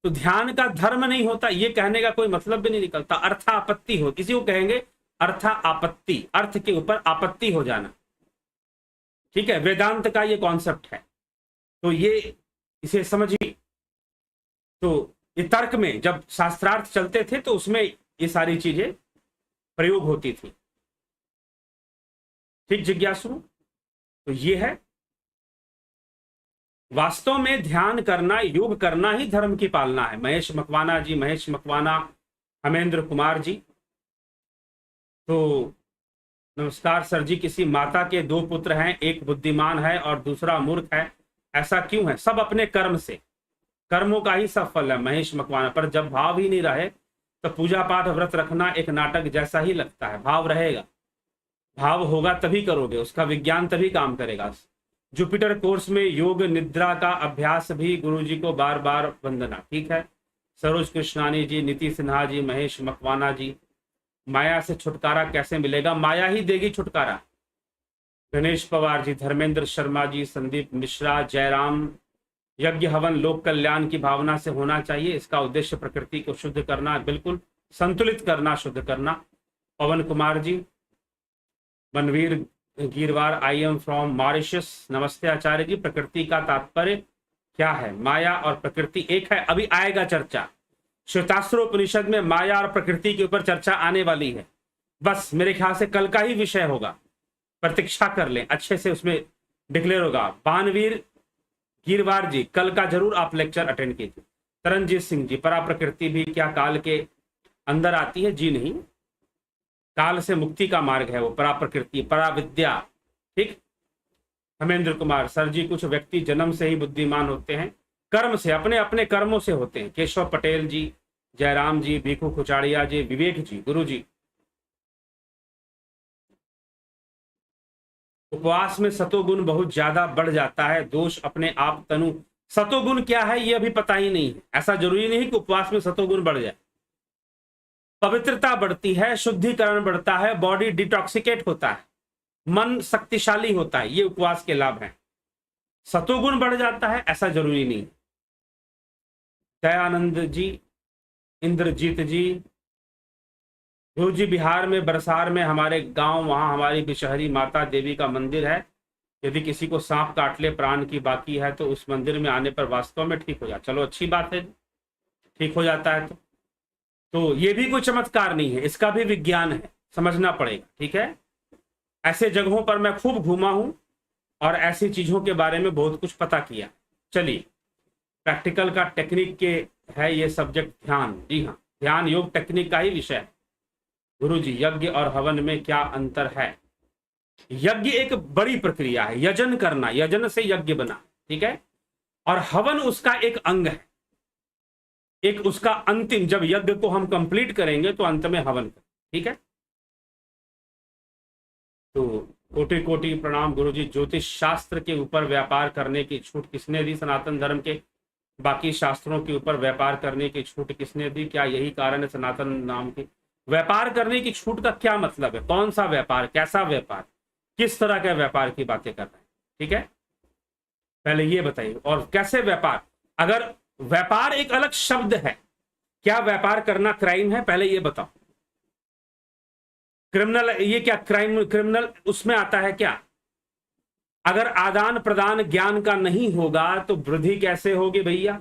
Speaker 1: तो ध्यान का धर्म नहीं होता ये कहने का कोई मतलब भी नहीं निकलता। अर्थापत्ति हो, किसी को कहेंगे अर्था आपत्ति, अर्थ के ऊपर आपत्ति हो जाना। ठीक है, वेदांत का ये कॉन्सेप्ट है, तो ये इसे समझिए। तो ये तर्क में जब शास्त्रार्थ चलते थे तो उसमें ये सारी चीजें प्रयोग होती थी। ठीक जिज्ञासु, तो ये है वास्तव में ध्यान करना, योग करना ही धर्म की पालना है। महेश मकवाना जी, महेश मकवाना, हमेंद्र कुमार जी, तो नमस्कार सर जी, किसी माता के दो पुत्र हैं, एक बुद्धिमान है और दूसरा मूर्ख है, ऐसा क्यों है? सब अपने कर्म से, कर्मों का ही सब फल है महेश मकवाना। पर जब भाव ही नहीं रहे तो पूजा पाठ व्रत रखना एक नाटक जैसा ही लगता है। भाव रहेगा, भाव होगा तभी करोगे, उसका विज्ञान तभी काम करेगा। जुपिटर कोर्स में योग निद्रा का अभ्यास भी गुरुजी को बार बार वंदना। ठीक है, सरोज कृष्णानी जी, नीति सिन्हा जी, महेश मकवाना जी, माया से छुटकारा कैसे मिलेगा? माया ही देगी छुटकारा। गणेश पवार जी, धर्मेंद्र शर्मा जी, संदीप मिश्रा, जयराम, यज्ञ हवन लोक कल्याण की भावना से होना चाहिए, इसका उद्देश्य प्रकृति को शुद्ध करना, बिल्कुल संतुलित करना, शुद्ध करना। Pawan Kumar ji, Banveer Girwar, I am from Mauritius, नमस्ते आचार्य जी, प्रकृति का तात्पर्य क्या है? माया और प्रकृति एक है, अभी आएगा चर्चा। श्वेतास्त्रोपनिषद में माया और प्रकृति के ऊपर चर्चा आने वाली है, बस मेरे ख्याल से कल का ही विषय होगा, प्रतीक्षा कर लें, अच्छे से उसमें डिक्लेयर होगा। बानवीर गिरवार जी, कल का जरूर आप लेक्चर अटेंड कीजिए। तरनजीत सिंह जी, परा प्रकृति भी क्या काल के अंदर आती है? जी नहीं, काल से मुक्ति का मार्ग है वो, परा प्रकृति, परा विद्या। ठीक, हमेंद्र कुमार, सर जी कुछ व्यक्ति जन्म से ही बुद्धिमान होते हैं, कर्म से, अपने अपने कर्मों से होते हैं। केशव पटेल जी, जयराम जी, भीखू कुचाड़िया जी, विवेक जी, गुरु जी। उपवास में सतोगुण बहुत ज्यादा बढ़ जाता है, दोष अपने आप तनु। सतोगुण क्या है ये अभी पता ही नहीं है, ऐसा जरूरी नहीं कि उपवास में सतोगुण बढ़ जाए। पवित्रता बढ़ती है, शुद्धिकरण बढ़ता है, बॉडी डिटॉक्सिकेट होता है, मन शक्तिशाली होता है, ये उपवास के लाभ हैं। सतोगुण बढ़ जाता है ऐसा जरूरी नहीं। दयानंद जी, इंद्रजीत जी, गुरु जी बिहार में बरसार में हमारे गांव, वहां हमारी बिशहरी माता देवी का मंदिर है। यदि किसी को सांप काट ले, प्राण की बाकी है, तो उस मंदिर में आने पर वास्तव में ठीक हो जाता। चलो अच्छी बात है, ठीक हो जाता है तो ये भी कोई चमत्कार नहीं है, इसका भी विज्ञान है, समझना पड़ेगा। ठीक है, ऐसे जगहों पर मैं खूब घूमा हूं और ऐसी चीजों के बारे में बहुत कुछ पता किया। चलिए, प्रैक्टिकल का टेक्निक के है ये सब्जेक्ट ध्यान। जी हाँ, ध्यान योग टेक्निक का ही विषय है। गुरु जी, यज्ञ और हवन में क्या अंतर है? यज्ञ एक बड़ी प्रक्रिया है, यजन करना, यजन से यज्ञ बना, ठीक है, और हवन उसका एक अंग है, एक उसका अंतिम, जब यज्ञ को हम कंप्लीट करेंगे तो अंत में हवन करें। ठीक है, तो कोटि कोटि प्रणाम गुरु जी। ज्योतिष शास्त्र के ऊपर व्यापार करने की छूट किसने दी? सनातन धर्म के बाकी शास्त्रों के ऊपर व्यापार करने की छूट किसने दी? क्या यही कारण है सनातन नाम की? व्यापार करने की छूट का क्या मतलब है? कौन सा व्यापार, कैसा व्यापार, किस तरह के व्यापार की बातें कर रहे हैं? ठीक है, पहले ये बताइए। और कैसे व्यापार? अगर व्यापार एक अलग शब्द है, क्या व्यापार करना क्राइम है? पहले ये बताओ। क्रिमिनल, ये क्या क्राइम, क्रिमिनल उसमें आता है क्या? अगर आदान प्रदान ज्ञान का नहीं होगा तो वृद्धि कैसे होगी भैया?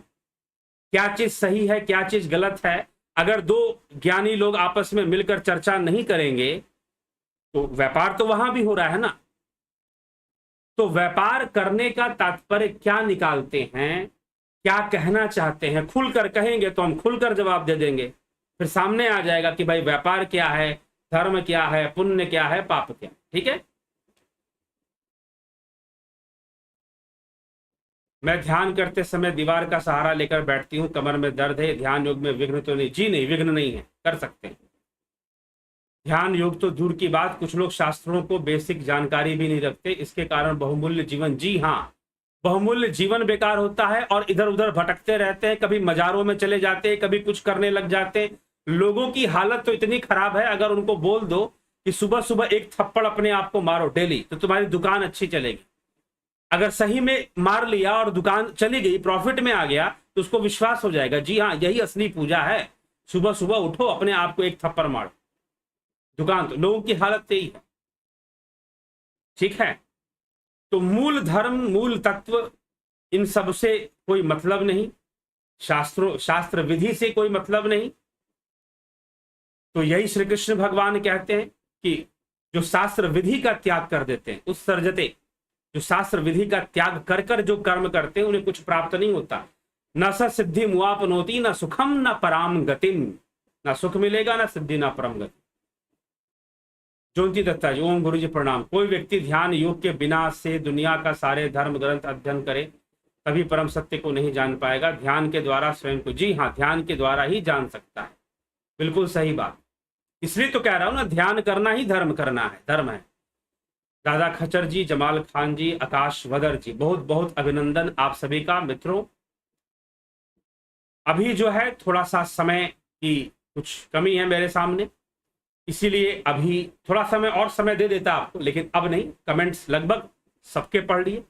Speaker 1: क्या चीज सही है, क्या चीज गलत है? अगर दो ज्ञानी लोग आपस में मिलकर चर्चा नहीं करेंगे तो व्यापार तो वहां भी हो रहा है ना। तो व्यापार करने का तात्पर्य क्या निकालते हैं, क्या कहना चाहते हैं? खुलकर कहेंगे तो हम खुलकर जवाब दे देंगे, फिर सामने आ जाएगा कि भाई व्यापार क्या है, धर्म क्या है, पुण्य क्या है, पाप क्या है। ठीक है, मैं ध्यान करते समय दीवार का सहारा लेकर बैठती हूँ, कमर में दर्द है, ध्यान योग में विघ्न तो नहीं? जी नहीं, विघ्न नहीं है, कर सकते हैं। ध्यान योग तो दूर की बात, कुछ लोग शास्त्रों को बेसिक जानकारी भी नहीं रखते, इसके कारण बहुमूल्य जीवन, जी हाँ, बहुमूल्य जीवन बेकार होता है और इधर उधर भटकते रहते हैं, कभी मजारों में चले जाते हैं, कभी कुछ करने लग जाते हैं। लोगों की हालत तो इतनी खराब है, अगर उनको बोल दो कि सुबह सुबह एक थप्पड़ अपने आप को मारो डेली, तो तुम्हारी दुकान अच्छी चलेगी। अगर सही में मार लिया और दुकान चली गई, प्रॉफिट में आ गया, तो उसको विश्वास हो जाएगा, जी हाँ यही असली पूजा है। सुबह सुबह उठो, अपने आप को एक थप्पड़ मारो, दुकान। तो लोगों की हालत यही है। ठीक है, तो मूल धर्म, मूल तत्व, इन सब से कोई मतलब नहीं, शास्त्र विधि से कोई मतलब नहीं। तो यही श्री कृष्ण भगवान कहते हैं कि जो शास्त्र विधि का त्याग कर देते हैं, उस सर्जते, जो शास्त्र विधि का त्याग कर कर जो कर्म करते हैं, उन्हें कुछ प्राप्त नहीं होता। न स सिद्धि मुआपनोति, न सुखम न पराम गतिम, ना सुख मिलेगा, ना सिद्धि, ना परम गति। ज्योति दत्ता जी, ओम गुरु जी प्रणाम। कोई व्यक्ति ध्यान योग के बिना से दुनिया का सारे धर्म ग्रंथ अध्ययन करे तभी परम सत्य को नहीं जान पाएगा, ध्यान के द्वारा स्वयं को? जी हाँ, ध्यान के द्वारा ही जान सकता है, बिल्कुल सही बात। इसलिए तो कह रहा हूं ना, ध्यान करना ही धर्म करना है, धर्म है। दादा खच्चर जी, जमाल खान जी, आकाश वदर जी, बहुत बहुत अभिनंदन आप सभी का। मित्रों, अभी जो है थोड़ा सा समय की कुछ कमी है मेरे सामने, इसीलिए अभी थोड़ा समय और समय दे देता आपको, लेकिन अब नहीं। कमेंट्स लगभग सबके पढ़ लिए,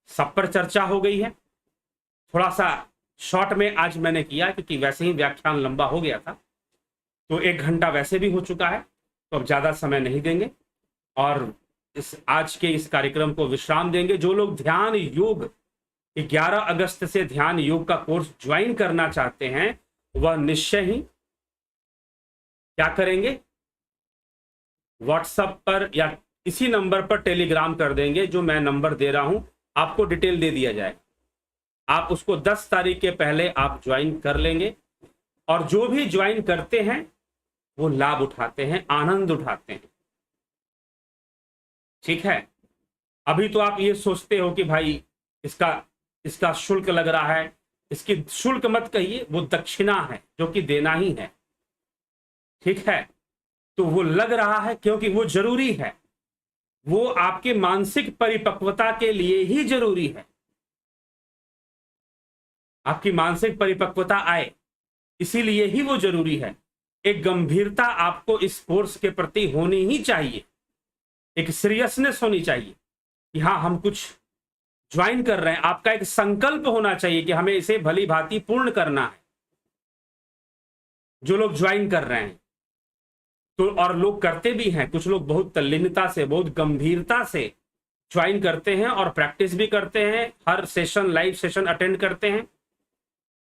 Speaker 1: सब पर चर्चा हो गई है। थोड़ा सा शॉर्ट में आज मैंने किया, क्योंकि वैसे ही व्याख्यान लंबा हो गया था, तो 1 घंटा वैसे भी हो चुका है, तो अब ज्यादा समय नहीं देंगे और इस आज के इस कार्यक्रम को विश्राम देंगे। जो लोग ध्यान योग 11 अगस्त से ध्यान योग का कोर्स ज्वाइन करना चाहते हैं, वह निश्चय ही क्या करेंगे, व्हाट्सएप पर या इसी नंबर पर टेलीग्राम कर देंगे, जो मैं नंबर दे रहा हूं आपको, डिटेल दे दिया जाए। आप उसको 10 तारीख के पहले आप ज्वाइन कर लेंगे, और जो भी ज्वाइन करते हैं वो लाभ उठाते हैं, आनंद उठाते हैं। ठीक है, अभी तो आप ये सोचते हो कि भाई इसका शुल्क लग रहा है, इसकी शुल्क मत कहिए, वो दक्षिणा है जो कि देना ही है। ठीक है, तो वो लग रहा है क्योंकि वो जरूरी है, वो आपके मानसिक परिपक्वता के लिए ही जरूरी है। आपकी मानसिक परिपक्वता आए, इसीलिए ही वो जरूरी है। एक गंभीरता आपको इस कोर्स के प्रति होनी ही चाहिए, एक सीरियसनेस होनी चाहिए कि हाँ हम कुछ ज्वाइन कर रहे हैं। आपका एक संकल्प होना चाहिए कि हमें इसे भली भांति पूर्ण करना है। जो लोग ज्वाइन कर रहे हैं, तो और लोग करते भी हैं, कुछ लोग बहुत तल्लीनता से, बहुत गंभीरता से ज्वाइन करते हैं और प्रैक्टिस भी करते हैं, हर सेशन, लाइव सेशन अटेंड करते हैं।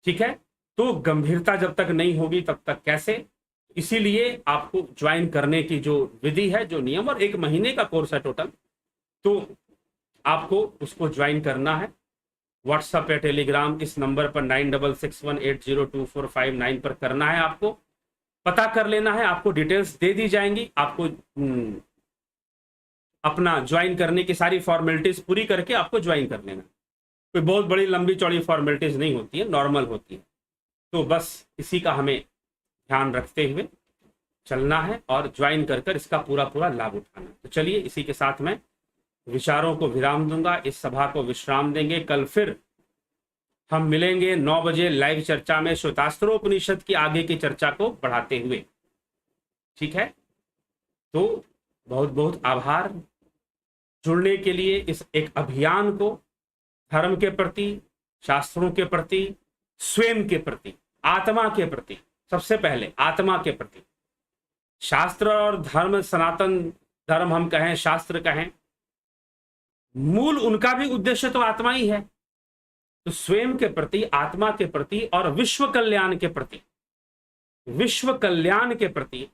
Speaker 1: ठीक है, तो गंभीरता जब तक नहीं होगी तब तक कैसे? इसीलिए आपको ज्वाइन करने की जो विधि है, जो नियम, और 1 महीने का कोर्स है टोटल, तो आपको उसको ज्वाइन करना है। व्हाट्सएप या टेलीग्राम इस नंबर पर 9661802459 पर करना है, आपको पता कर लेना है, आपको डिटेल्स दे दी जाएंगी। आपको अपना ज्वाइन करने की सारी फॉर्मेलिटीज पूरी करके आपको ज्वाइन कर लेना। कोई बहुत बड़ी लंबी चौड़ी फॉर्मेलिटीज नहीं होती है, नॉर्मल होती है। तो बस इसी का हमें ध्यान रखते हुए चलना है और ज्वाइन कर कर इसका पूरा पूरा लाभ उठाना है। तो चलिए, इसी के साथ मैं विचारों को विराम दूंगा, इस सभा को विश्राम देंगे। कल फिर हम मिलेंगे 9 बजे लाइव चर्चा में, श्वेतास्त्रोपनिषद की आगे की चर्चा को बढ़ाते हुए। ठीक है, तो बहुत बहुत आभार जुड़ने के लिए। इस एक अभियान को धर्म के प्रति, शास्त्रों के प्रति, स्वयं के प्रति, आत्मा के प्रति, सबसे पहले आत्मा के प्रति, शास्त्र और धर्म, सनातन धर्म हम कहें, शास्त्र कहें, मूल उनका भी उद्देश्य तो आत्मा ही है। तो स्वयं के प्रति, आत्मा के प्रति और विश्व कल्याण के प्रति, विश्व कल्याण के प्रति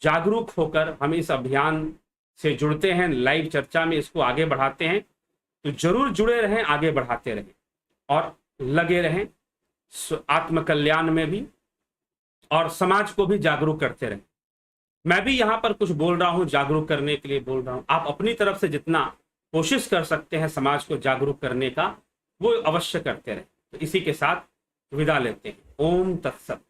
Speaker 1: जागरूक होकर हम इस अभियान से जुड़ते हैं, लाइव चर्चा में इसको आगे बढ़ाते हैं। तो जरूर जुड़े रहें, आगे बढ़ाते रहें और लगे रहें आत्म कल्याण में भी, और समाज को भी जागरूक करते रहें। मैं भी यहां पर कुछ बोल रहा हूं, जागरूक करने के लिए बोल रहा हूं। आप अपनी तरफ से जितना कोशिश कर सकते हैं समाज को जागरूक करने का, वो अवश्य करते रहें। तो इसी के साथ विदा लेते हैं। ओम तत्सत।